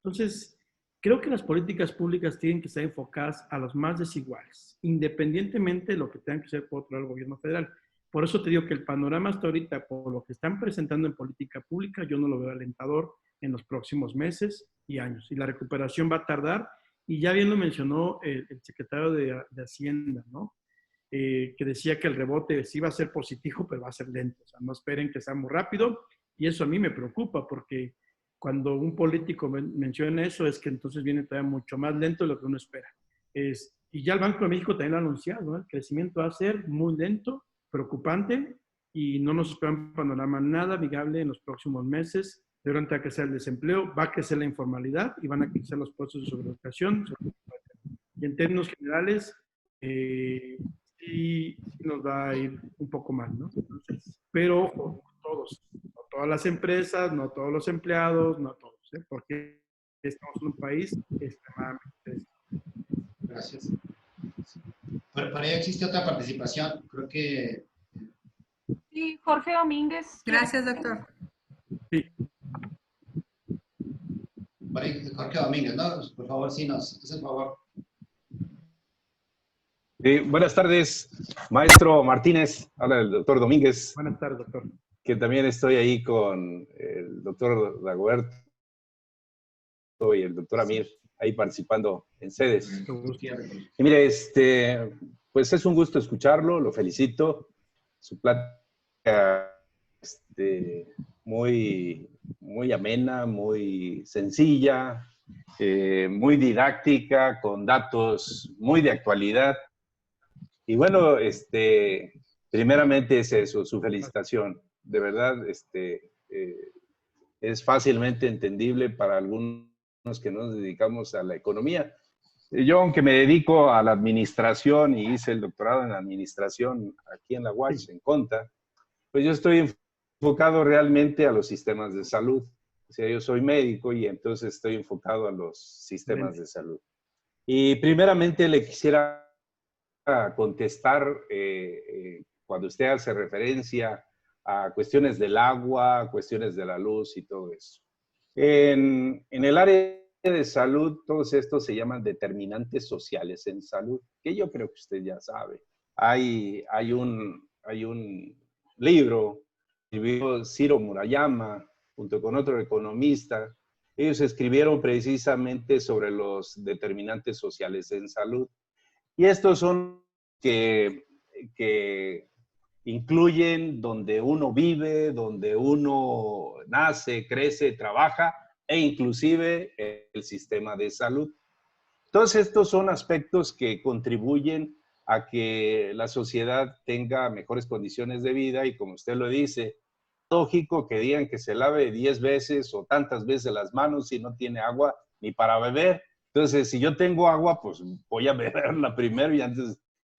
[SPEAKER 6] Entonces, creo que las políticas públicas tienen que estar enfocadas a los más desiguales, independientemente de lo que tengan que hacer por otro lado el gobierno federal. Por eso te digo que el panorama hasta ahorita, por lo que están presentando en política pública, yo no lo veo alentador en los próximos meses y años. Y la recuperación va a tardar, y ya bien lo mencionó el secretario de Hacienda, ¿no? Que decía que el rebote sí va a ser positivo, pero va a ser lento. O sea, no esperen que sea muy rápido. Y eso a mí me preocupa, porque cuando un político menciona eso, es que entonces viene todavía mucho más lento de lo que uno espera. Y ya el Banco de México también lo ha anunciado, ¿no? El crecimiento va a ser muy lento, preocupante, y no nos espera un panorama nada amigable en los próximos meses. Durante va a crecer el desempleo, va a crecer la informalidad y van a crecer los puestos de sobreeducación. Y en términos generales, sí nos va a ir un poco mal, ¿no? Entonces, pero ojo, todos, no todas las empresas, no todos los empleados, no todos, ¿eh? Porque estamos en un país extremadamente...
[SPEAKER 3] Gracias. Por ahí existe otra participación, creo que...
[SPEAKER 2] Sí, Jorge Domínguez.
[SPEAKER 7] Gracias, doctor.
[SPEAKER 6] Sí.
[SPEAKER 3] Por ahí, Jorge Domínguez, ¿no? Por favor, sí, nos hace el favor.
[SPEAKER 8] Buenas tardes, maestro Martínez. Habla el doctor Domínguez,
[SPEAKER 6] Buenas tardes, doctor.
[SPEAKER 8] que también estoy ahí con el doctor Dagoberto y el doctor Amir, ahí participando en sedes. Y mire, pues es un gusto escucharlo, lo felicito. Su plática muy amena, muy sencilla, muy didáctica, con datos muy de actualidad. Y bueno, primeramente es eso, su felicitación. De verdad, es fácilmente entendible para algunos que nos dedicamos a la economía. Yo, aunque me dedico a la administración y hice el doctorado en administración aquí en la UACH, en CONTA, pues yo estoy enfocado realmente a los sistemas de salud. O sea, yo soy médico y entonces estoy enfocado a los sistemas de salud. Y primeramente le quisiera contestar cuando usted hace referencia a cuestiones del agua, cuestiones de la luz y todo eso. En el área de salud, todos estos se llaman determinantes sociales en salud, que yo creo que usted ya sabe. Hay un libro, escribió Ciro Murayama, junto con otro economista. Ellos escribieron precisamente sobre los determinantes sociales en salud. Y estos son que incluyen donde uno vive, donde uno nace, crece, trabaja, e inclusive el sistema de salud. Todos estos son aspectos que contribuyen a que la sociedad tenga mejores condiciones de vida y, como usted lo dice, lógico que digan que se lave 10 veces o tantas veces las manos si no tiene agua ni para beber. Entonces, si yo tengo agua, pues voy a beberla primero y ya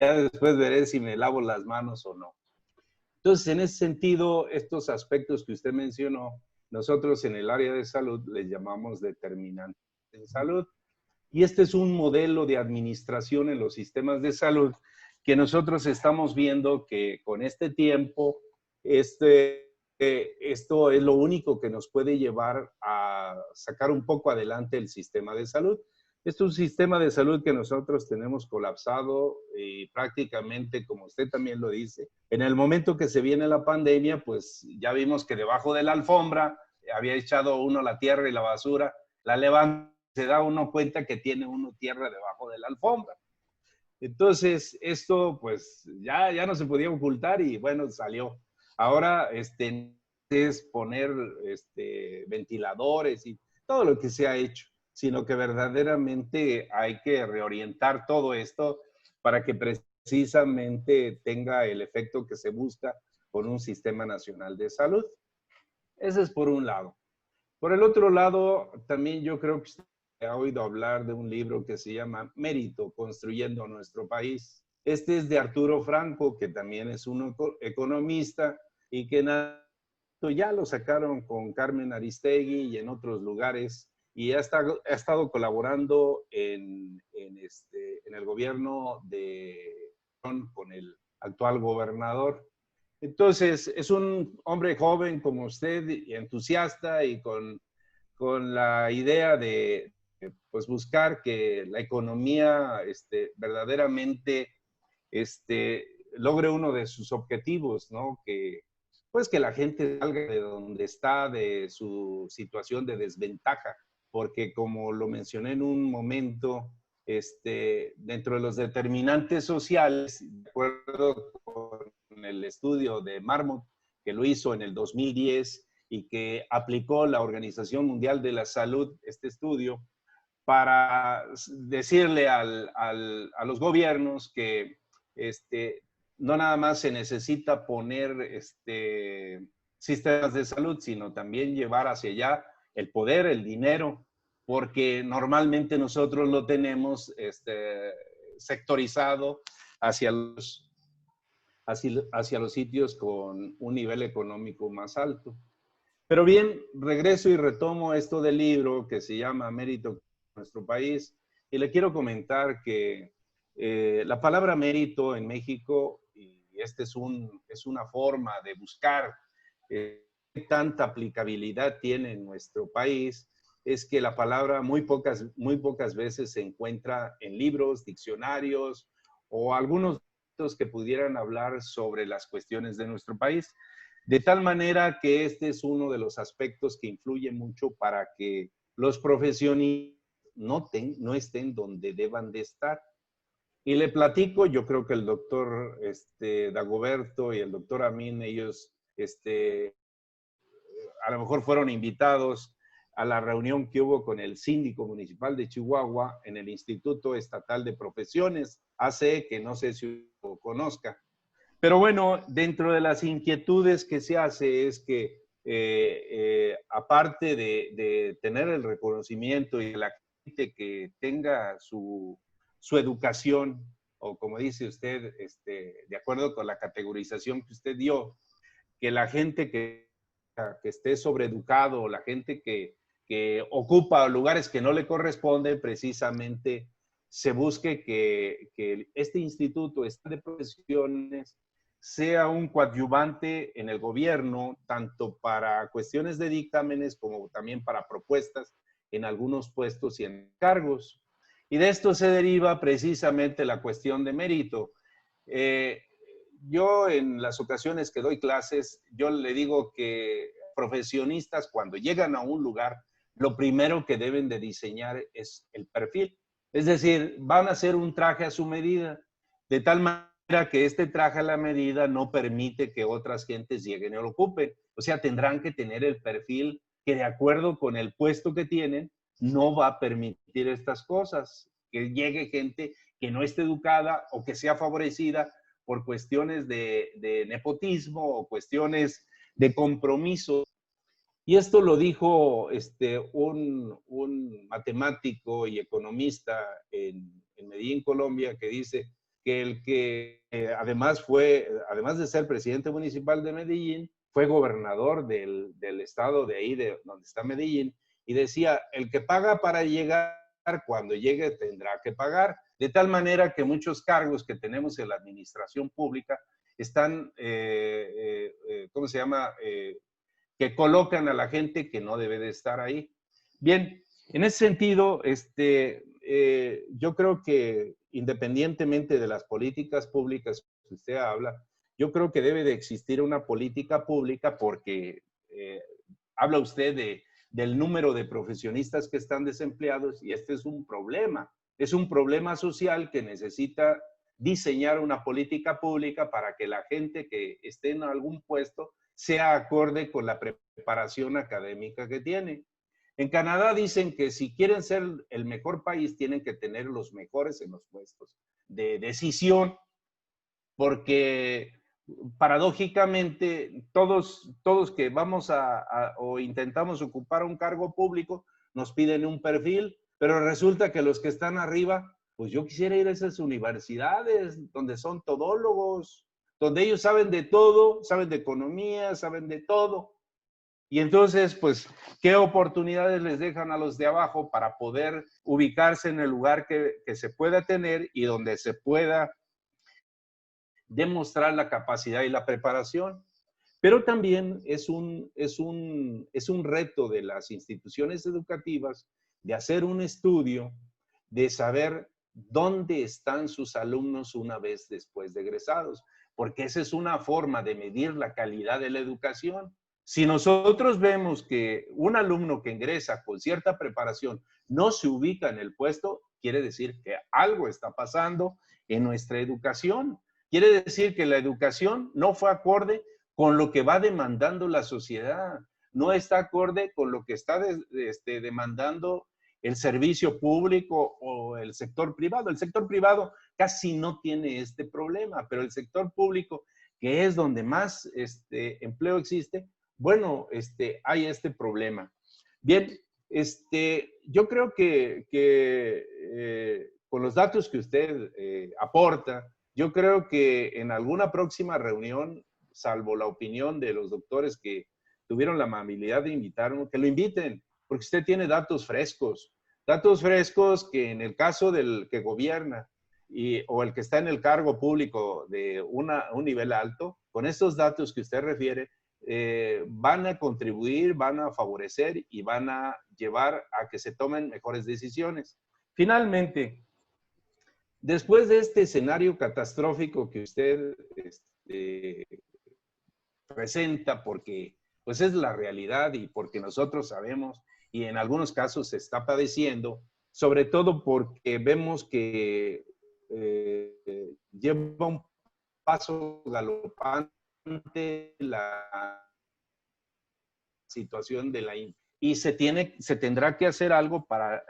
[SPEAKER 8] después veré si me lavo las manos o no. Entonces, en ese sentido, estos aspectos que usted mencionó, nosotros en el área de salud les llamamos determinantes en salud. Y este es un modelo de administración en los sistemas de salud que nosotros estamos viendo que con este tiempo, esto es lo único que nos puede llevar a sacar un poco adelante el sistema de salud. Este es un sistema de salud que nosotros tenemos colapsado y prácticamente, como usted también lo dice, en el momento que se viene la pandemia, pues ya vimos que debajo de la alfombra había echado uno la tierra y la basura, la levanta, se da uno cuenta que tiene uno tierra debajo de la alfombra. Entonces, esto pues ya no se podía ocultar y bueno, salió. Ahora es poner ventiladores y todo lo que se ha hecho, sino que verdaderamente hay que reorientar todo esto para que precisamente tenga el efecto que se busca con un sistema nacional de salud. Ese es por un lado. Por el otro lado, también yo creo que usted ha oído hablar de un libro que se llama Mérito, construyendo nuestro país. Este es de Arturo Franco, que también es un economista y que ya lo sacaron con Carmen Aristegui y en otros lugares y ha estado colaborando en el gobierno con el actual gobernador. Entonces, es un hombre joven como usted, y entusiasta y con la idea de pues, buscar que la economía verdaderamente logre uno de sus objetivos, ¿no? Que la gente salga de donde está, de su situación de desventaja, porque como lo mencioné en un momento, dentro de los determinantes sociales, de acuerdo con el estudio de Marmot, que lo hizo en el 2010 y que aplicó la Organización Mundial de la Salud, este estudio, para decirle a los gobiernos que no nada más se necesita poner sistemas de salud, sino también llevar hacia allá el poder, el dinero, porque normalmente nosotros lo tenemos sectorizado hacia los sitios con un nivel económico más alto. Pero bien, regreso y retomo esto del libro que se llama Mérito en nuestro país, y le quiero comentar que la palabra mérito en México, y esta es una forma de buscar qué tanta aplicabilidad tiene en nuestro país, es que la palabra muy pocas veces se encuentra en libros, diccionarios o algunos que pudieran hablar sobre las cuestiones de nuestro país. De tal manera que este es uno de los aspectos que influye mucho para que los profesionistas no estén donde deban de estar. Y le platico, yo creo que el doctor Dagoberto y el doctor Amin, ellos a lo mejor fueron invitados a la reunión que hubo con el síndico municipal de Chihuahua en el Instituto Estatal de Profesiones, ACE, que no sé si lo conozca. Pero bueno, dentro de las inquietudes que se hace es que aparte de tener el reconocimiento y la gente que tenga su educación, o como dice usted, de acuerdo con la categorización que usted dio, que la gente que esté sobreeducado, o la gente que ocupa lugares que no le corresponden, precisamente se busque que este instituto de profesiones sea un coadyuvante en el gobierno, tanto para cuestiones de dictámenes como también para propuestas en algunos puestos y en cargos. Y de esto se deriva precisamente la cuestión de mérito. Yo en las ocasiones que doy clases, yo le digo que profesionistas cuando llegan a un lugar, lo primero que deben de diseñar es el perfil. Es decir, van a hacer un traje a su medida, de tal manera que este traje a la medida no permite que otras gentes lleguen y lo ocupen. O sea, tendrán que tener el perfil que de acuerdo con el puesto que tienen, no va a permitir estas cosas. Que llegue gente que no esté educada o que sea favorecida por cuestiones de nepotismo o cuestiones de compromiso. Y esto lo dijo un matemático y economista en Medellín, Colombia, que dice que el que además de ser presidente municipal de Medellín, fue gobernador del estado de ahí, de donde está Medellín, y decía, el que paga para llegar, cuando llegue tendrá que pagar. De tal manera que muchos cargos que tenemos en la administración pública están, ¿cómo se llama?, que colocan a la gente que no debe de estar ahí. Bien, en ese sentido, yo creo que independientemente de las políticas públicas que usted habla, yo creo que debe de existir una política pública porque habla usted del número de profesionistas que están desempleados y este es un problema. Es un problema social que necesita diseñar una política pública para que la gente que esté en algún puesto sea acorde con la preparación académica que tiene. En Canadá dicen que si quieren ser el mejor país, tienen que tener los mejores en los puestos de decisión, porque paradójicamente todos que vamos o intentamos ocupar un cargo público, nos piden un perfil, pero resulta que los que están arriba, pues yo quisiera ir a esas universidades donde son todólogos, donde ellos saben de todo, saben de economía, saben de todo. Y entonces, pues, ¿qué oportunidades les dejan a los de abajo para poder ubicarse en el lugar que se pueda tener y donde se pueda demostrar la capacidad y la preparación? Pero también es un reto de las instituciones educativas de hacer un estudio, de saber dónde están sus alumnos una vez después de egresados, porque esa es una forma de medir la calidad de la educación. Si nosotros vemos que un alumno que ingresa con cierta preparación no se ubica en el puesto, quiere decir que algo está pasando en nuestra educación. Quiere decir que la educación no fue acorde con lo que va demandando la sociedad, no está acorde con lo que está demandando el servicio público o el sector privado. El sector privado casi no tiene este problema, pero el sector público, que es donde más empleo existe, bueno, hay este problema. Bien, yo creo que con los datos que usted aporta, yo creo que en alguna próxima reunión, salvo la opinión de los doctores que tuvieron la amabilidad de invitarnos, que lo inviten, porque usted tiene datos frescos que en el caso del que gobierna o el que está en el cargo público de un nivel alto, con estos datos que usted refiere, van a contribuir, van a favorecer y van a llevar a que se tomen mejores decisiones. Finalmente, después de este escenario catastrófico que usted presenta, porque pues es la realidad y porque nosotros sabemos y en algunos casos se está padeciendo, sobre todo porque vemos que lleva un paso galopante la situación de la y se tendrá que hacer algo para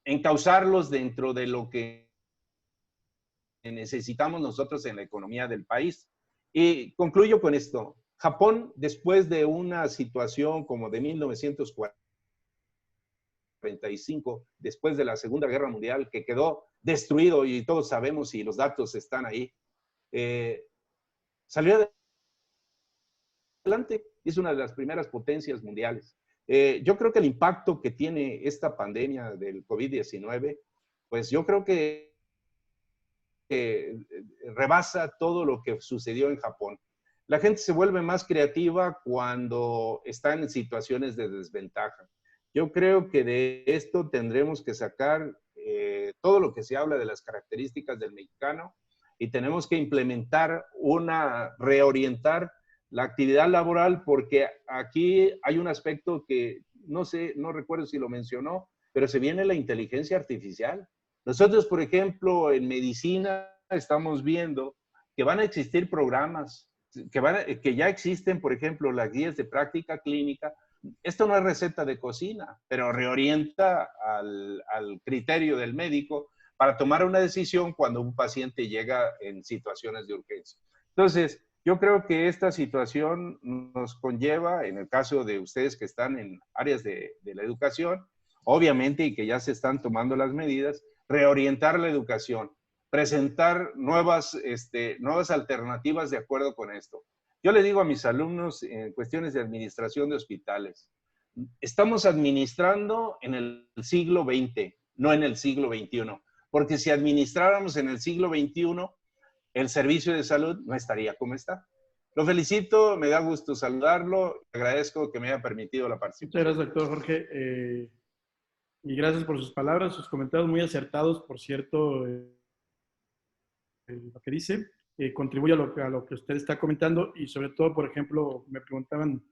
[SPEAKER 8] encauzarlos dentro de lo que necesitamos nosotros en la economía del país. Y concluyo con esto. Japón, después de una situación como de 1945, después de la Segunda Guerra Mundial, que quedó destruido y todos sabemos y los datos están ahí, salió adelante. Es una de las primeras potencias mundiales. Yo creo que el impacto que tiene esta pandemia del COVID-19, pues yo creo que rebasa todo lo que sucedió en Japón. La gente se vuelve más creativa cuando está en situaciones de desventaja. Yo creo que de esto tendremos que sacar todo lo que se habla de las características del mexicano y tenemos que implementar reorientar la actividad laboral, porque aquí hay un aspecto que no sé, no recuerdo si lo mencionó, pero se viene la inteligencia artificial. Nosotros, por ejemplo, en medicina estamos viendo que van a existir programas, que ya existen, por ejemplo, las guías de práctica clínica. Esto no es receta de cocina, pero reorienta al criterio del médico para tomar una decisión cuando un paciente llega en situaciones de urgencia. Entonces, yo creo que esta situación nos conlleva, en el caso de ustedes que están en áreas de la educación, obviamente, y que ya se están tomando las medidas, reorientar la educación, presentar nuevas alternativas de acuerdo con esto. Yo le digo a mis alumnos en cuestiones de administración de hospitales, estamos administrando en el siglo XX, no en el siglo XXI, porque si administráramos en el siglo XXI, el servicio de salud no estaría como está. Lo felicito, me da gusto saludarlo, agradezco que me haya permitido la participación.
[SPEAKER 6] Muchas gracias, doctor Jorge. Y gracias por sus palabras, sus comentarios muy acertados, por cierto, lo que dice, contribuye a lo que usted está comentando y sobre todo, por ejemplo, me preguntaban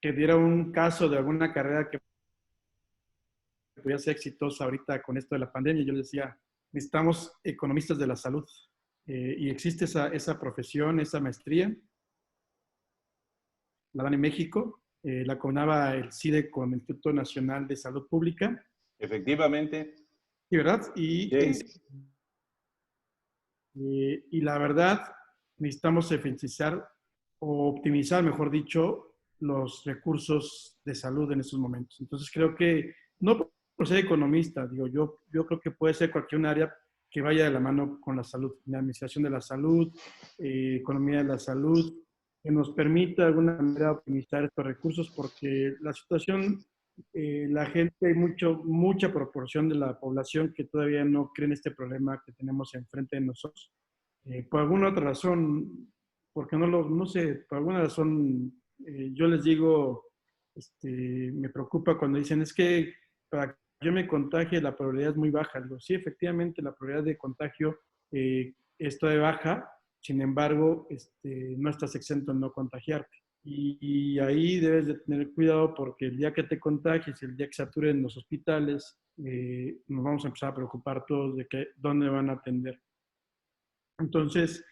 [SPEAKER 6] que diera un caso de alguna carrera que pudiera ser exitosa ahorita con esto de la pandemia. Yo les decía, necesitamos economistas de la salud y existe esa profesión, esa maestría, la dan en México. La coordinaba el CIDE con el Instituto Nacional de Salud Pública.
[SPEAKER 8] Efectivamente.
[SPEAKER 6] Sí, ¿verdad?
[SPEAKER 8] Sí.
[SPEAKER 6] Y la verdad, necesitamos eficientar o optimizar, mejor dicho, los recursos de salud en estos momentos. Entonces, creo que, no por ser economista, digo, yo creo que puede ser cualquier área que vaya de la mano con la salud, la administración de la salud, economía de la salud, que nos permita de alguna manera optimizar estos recursos, porque la situación, la gente, hay mucha proporción de la población que todavía no cree en este problema que tenemos enfrente de nosotros. Por alguna otra razón, porque no sé, por alguna razón, yo les digo, me preocupa cuando dicen, es que para que yo me contagie la probabilidad es muy baja. Digo, sí, efectivamente, la probabilidad de contagio está de baja, sin embargo, no estás exento en no contagiarte. Y ahí debes de tener cuidado porque el día que te contagies, el día que saturen los hospitales, nos vamos a empezar a preocupar todos de dónde van a atender. Entonces,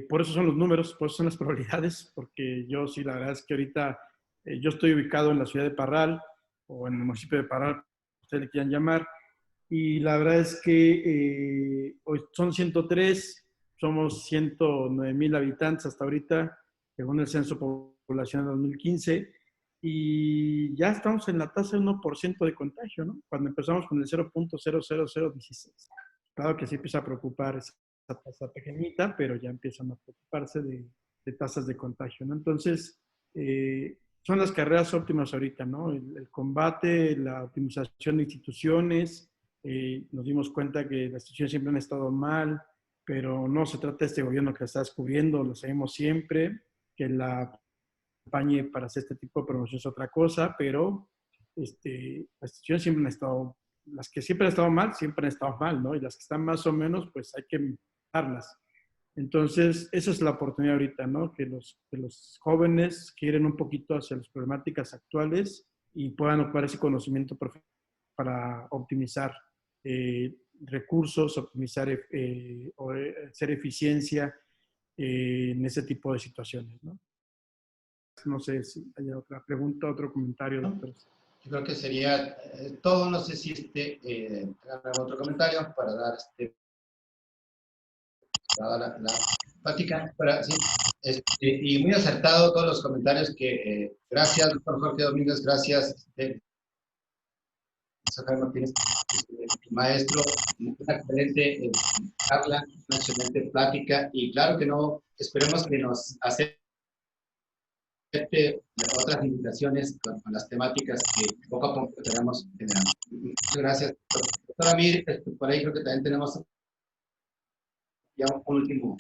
[SPEAKER 6] por eso son los números, por eso son las probabilidades, porque yo sí, la verdad es que ahorita yo estoy ubicado en la ciudad de Parral, o en el municipio de Parral, ustedes le quieran llamar, y la verdad es que hoy son 103, somos 109,000 habitantes hasta ahorita, según el Censo Poblacional 2015, y ya estamos en la tasa de 1% de contagio, ¿no? Cuando empezamos con el 0.00016. Claro que sí empieza a preocupar esa tasa pequeñita, pero ya empiezan a preocuparse de tasas de contagio, ¿no? Entonces, son las carreras óptimas ahorita, ¿no? El combate, la optimización de instituciones, nos dimos cuenta que las instituciones siempre han estado mal, pero no se trata de este gobierno que la está descubriendo, lo sabemos siempre, que la campaña para hacer este tipo de promoción es otra cosa, pero las instituciones siempre han estado, las que siempre han estado mal, siempre han estado mal, ¿no? Y las que están más o menos, pues hay que mejorarlas. Entonces, esa es la oportunidad ahorita, ¿no? Que los jóvenes quieren un poquito hacia las problemáticas actuales y puedan ocupar ese conocimiento para optimizar recursos, optimizar, hacer eficiencia en ese tipo de situaciones, ¿no? No sé si hay otra pregunta, otro comentario, doctor.
[SPEAKER 3] Yo creo que sería todo. No sé si otro comentario para dar la plática. Sí, y muy acertado todos los comentarios que, gracias, doctor Jorge Domínguez, gracias, Jaime Martínez, maestro, una excelente charla, una excelente plática, y claro que no, esperemos que nos acepte otras invitaciones con las temáticas que poco a poco estaremos generando. Muchas gracias. Doctor Amir, por ahí creo que también tenemos ya un último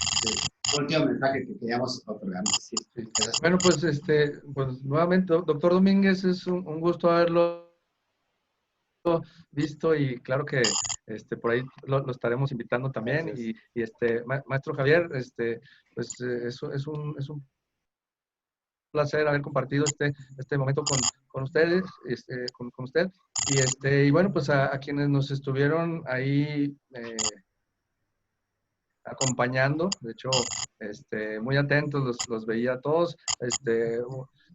[SPEAKER 3] mensaje que queríamos otorgar. Sí,
[SPEAKER 5] bueno, pues, pues nuevamente, doctor Domínguez, es un gusto haberlo visto, y claro que por ahí lo estaremos invitando también. Y maestro Javier, pues es un placer haber compartido este momento con ustedes, con usted. Y bueno, pues a quienes nos estuvieron ahí acompañando, de hecho, muy atentos, los veía a todos.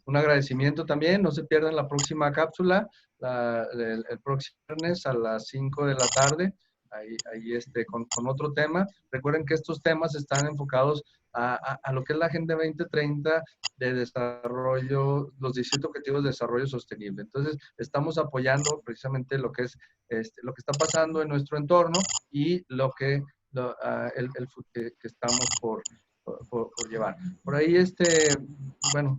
[SPEAKER 5] Un agradecimiento también. No se pierdan la próxima cápsula, el próximo viernes a las 5 de la tarde, ahí con otro tema. Recuerden que estos temas están enfocados a lo que es la Agenda 2030 de desarrollo, los 17 Objetivos de Desarrollo Sostenible. Entonces, estamos apoyando precisamente lo que es lo que está pasando en nuestro entorno y lo que que estamos por llevar. Por ahí, bueno,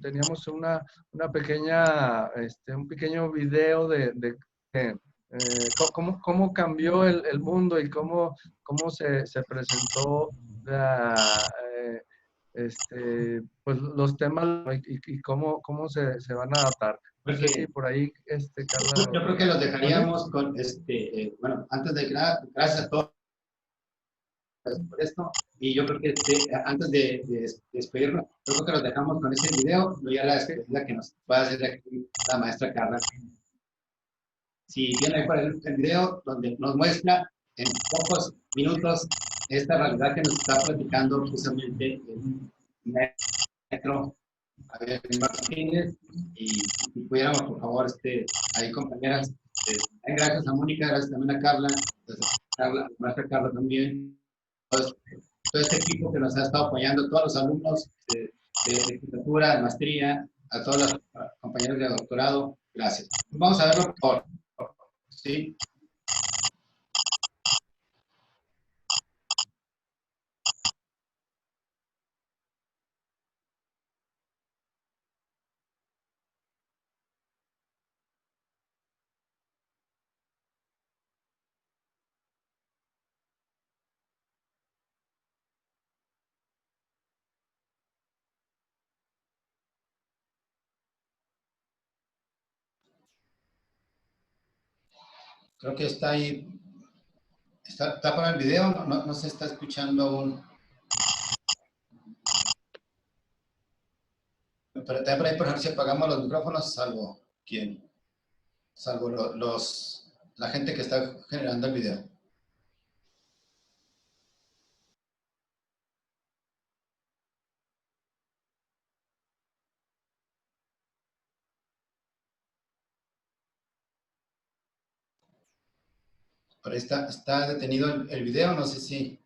[SPEAKER 5] teníamos una pequeña, un pequeño video de cómo cambió el mundo y cómo se presentó pues los temas y cómo se van a adaptar. No sé si por ahí, Carla.
[SPEAKER 3] Yo creo que los dejaríamos con, bueno, antes de gracias a todos por esto, y yo creo que antes de despedirnos, yo creo que los dejamos con ese video, ya la despedida que nos va a hacer aquí la maestra Carla. Si viene ahí por el video, donde nos muestra en pocos minutos esta realidad que nos está platicando justamente el maestro Javier Martínez, y si pudiéramos, por favor, ahí compañeras, gracias a Mónica, gracias también a Carla, a maestra Carla también, todo este equipo que nos ha estado apoyando, todos los alumnos de licenciatura, de maestría, a todos los compañeros de doctorado, gracias. Vamos a verlo por favor. ¿Sí? Creo que está ahí. ¿Está para el video? No se está escuchando aún. Pero también por ahí, por ejemplo, si apagamos los micrófonos, salvo la gente que está generando el video. Por ahí está detenido el video, no sé si.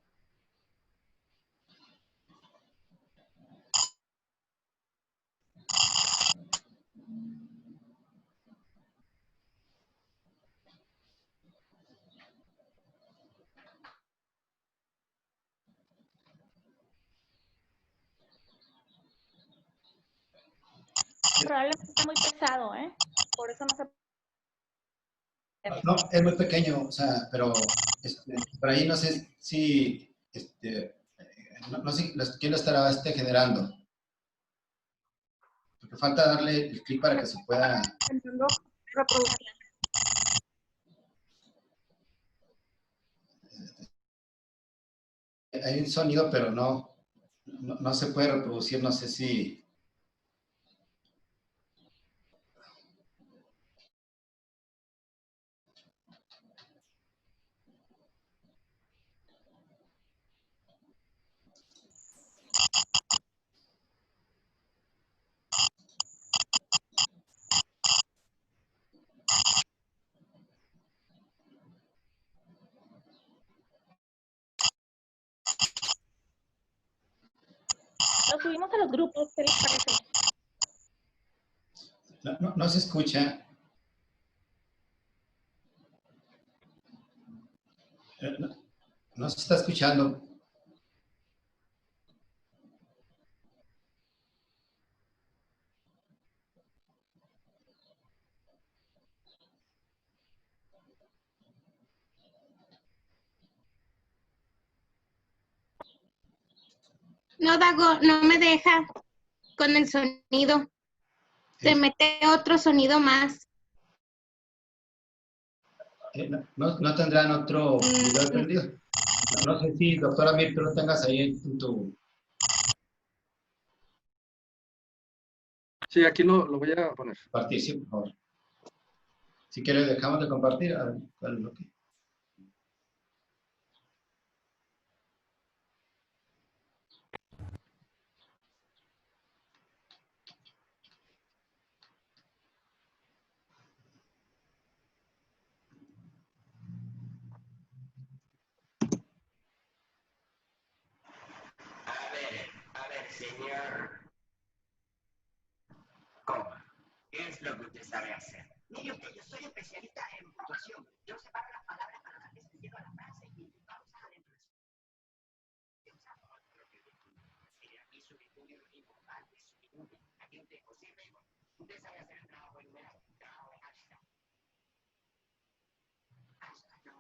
[SPEAKER 1] Probablemente está muy pesado, ¿eh? Por eso no se...
[SPEAKER 3] No, es muy pequeño, o sea, pero por ahí no sé si, no sé quién lo estará generando. Porque falta darle el clic para que se pueda...
[SPEAKER 2] Intentando reproducir.
[SPEAKER 3] Hay un sonido, pero no se puede reproducir, no sé si...
[SPEAKER 1] Lo subimos a los grupos, ¿qué les parece?
[SPEAKER 3] No se escucha. No se está escuchando.
[SPEAKER 7] No, Dago, no me deja con el sonido. Se mete otro sonido más.
[SPEAKER 3] No tendrán otro video prendido. No sé si, doctora Mir, tú lo tengas ahí en tu...
[SPEAKER 5] Sí, aquí lo voy a poner.
[SPEAKER 3] Compartir, sí, por favor. Si quieres, dejamos de compartir. A ver, ¿cuál es lo que...?
[SPEAKER 9] A ver, señor. Coma. ¿Qué es lo que usted sabe hacer? Mire usted, yo soy especialista en puntuación. Yo separo las palabras para darle sentido a la frase y vamos a adentro. Mire, aquí su estudio es importante, su estudio. Aquí usted posible. Usted sabe hacer el trabajo enumerado, trabajo de hashtag.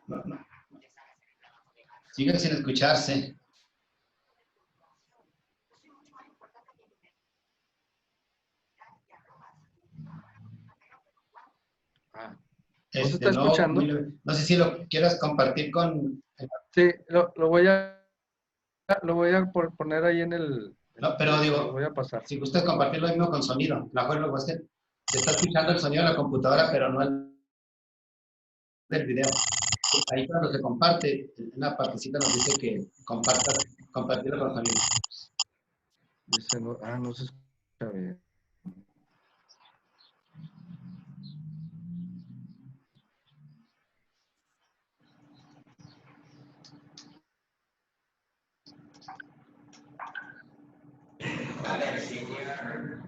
[SPEAKER 3] No. Sigue sin escucharse.
[SPEAKER 5] ¿No se está escuchando?
[SPEAKER 3] No sé si lo quieras compartir con...
[SPEAKER 5] Sí, lo voy a poner ahí en el...
[SPEAKER 3] No, pero digo,
[SPEAKER 5] lo voy a pasar.
[SPEAKER 3] si gustas compartir lo mismo con sonido. Mejor lo que es que se está escuchando el sonido de la computadora, pero no el del video. Ahí cuando se comparte, una partecita nos dice que compartirlo con sonido.
[SPEAKER 5] Dice, no se escucha bien.
[SPEAKER 9] A ver, señor.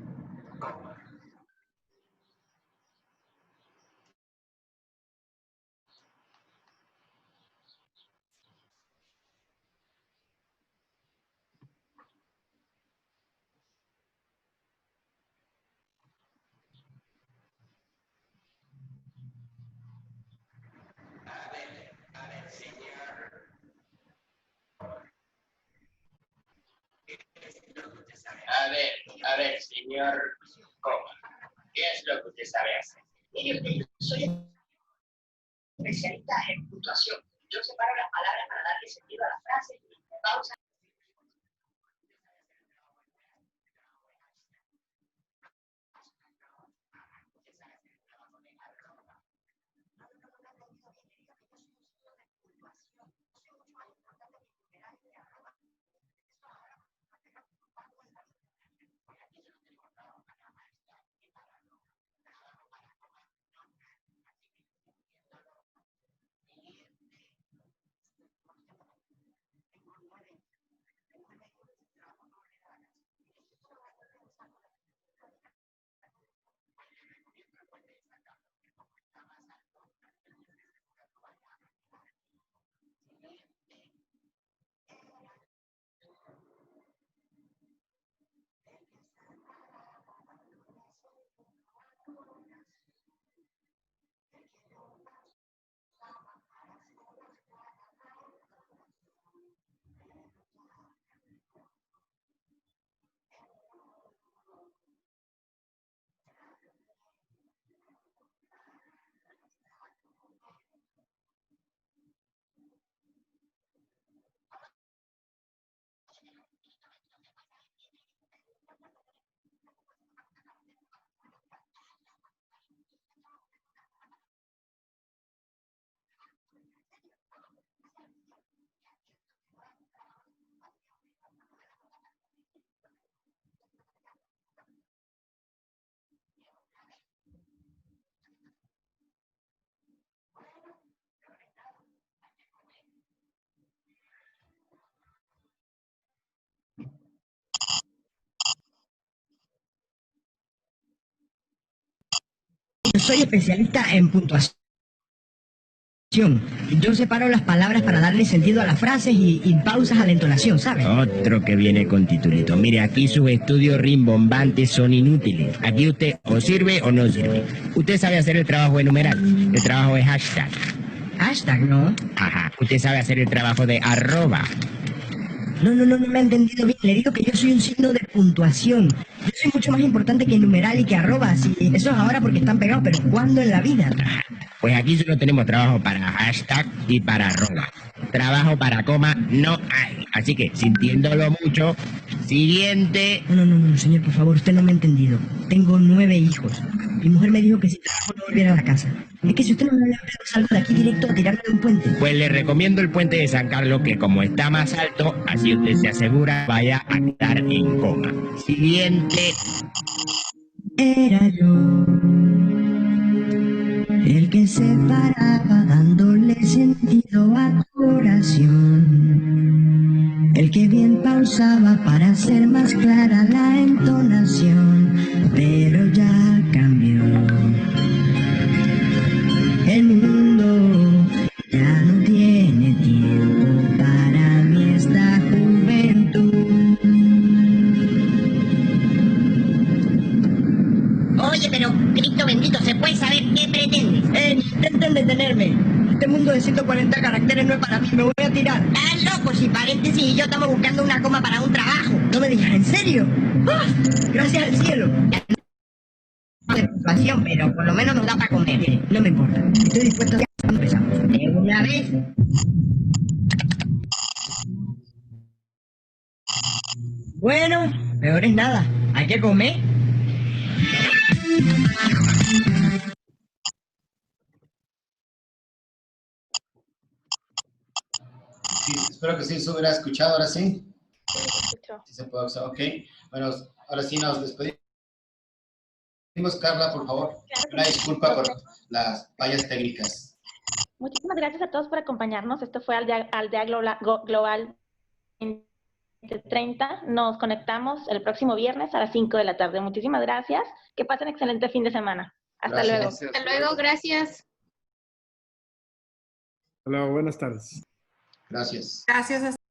[SPEAKER 9] Coma. A ver, señor. A ver, señor. Coma. ¿Qué es lo que usted sabe hacer? Mire usted, yo soy especialista en puntuación. Yo separo las palabras para darle sentido a la frase y vamos a...
[SPEAKER 10] Yo soy especialista en puntuación. Yo separo las palabras para darle sentido a las frases y pausas a la entonación, ¿sabes?
[SPEAKER 11] Otro que viene con titulito. Mire, aquí sus estudios rimbombantes son inútiles. Aquí usted o sirve o no sirve. Usted sabe hacer el trabajo de numeral. El trabajo de hashtag.
[SPEAKER 10] Hashtag, ¿no?
[SPEAKER 11] Ajá. Usted sabe hacer el trabajo de arroba.
[SPEAKER 10] No me ha entendido bien. Le digo que yo soy un signo de puntuación. Yo soy mucho más importante que numeral y que arroba. Sí, eso es ahora porque están pegados, pero ¿cuándo en la vida?
[SPEAKER 11] Pues aquí solo tenemos trabajo para hashtag y para arroba. Trabajo para coma no hay. Así que, sintiéndolo mucho, siguiente.
[SPEAKER 10] No, señor, por favor, usted no me ha entendido. Tengo 9 hijos. Mi mujer me dijo que si trabajo no volviera a la casa. Es que si usted no me habla, salgo de aquí directo a tirarme de un puente.
[SPEAKER 11] Pues le recomiendo el puente de San Carlos, que como está más alto, así usted se asegura vaya a quedar en coma. Siguiente.
[SPEAKER 10] Era yo el que se paraba dándole sentido a tu oración, el que bien pausaba para hacer más clara la entonación, pero ya cambió. El mundo ya no tiene tiempo para mí esta juventud.
[SPEAKER 12] Oye, pero, Cristo bendito, ¿se puede saber qué pretendes?
[SPEAKER 10] Intenten detenerme. Este mundo de 140 caracteres no es para mí, me voy a tirar.
[SPEAKER 12] Estás loco, si paréntesis y yo estamos buscando una coma para un trabajo.
[SPEAKER 10] No me digas, ¿en serio? ¡Ah! Gracias al cielo.
[SPEAKER 12] De puntuación, pero por lo menos nos da para comer.
[SPEAKER 10] No me importa, estoy dispuesto a empezamos.
[SPEAKER 12] De una vez.
[SPEAKER 10] Bueno, peor es nada. Hay que comer.
[SPEAKER 3] Sí, espero que sí se hubiera escuchado, ahora sí. Sí se puede usar, ok. Bueno, ahora sí nos despedimos. Carla, por favor. Una disculpa por las fallas técnicas.
[SPEAKER 1] Muchísimas gracias a todos por acompañarnos. Esto fue Aldea Global 2030. Nos conectamos el próximo viernes a las 5 de la tarde. Muchísimas gracias. Que pasen excelente fin de semana. Hasta luego.
[SPEAKER 7] Hasta luego, gracias.
[SPEAKER 6] Hola, buenas tardes.
[SPEAKER 3] Gracias.
[SPEAKER 13] Gracias.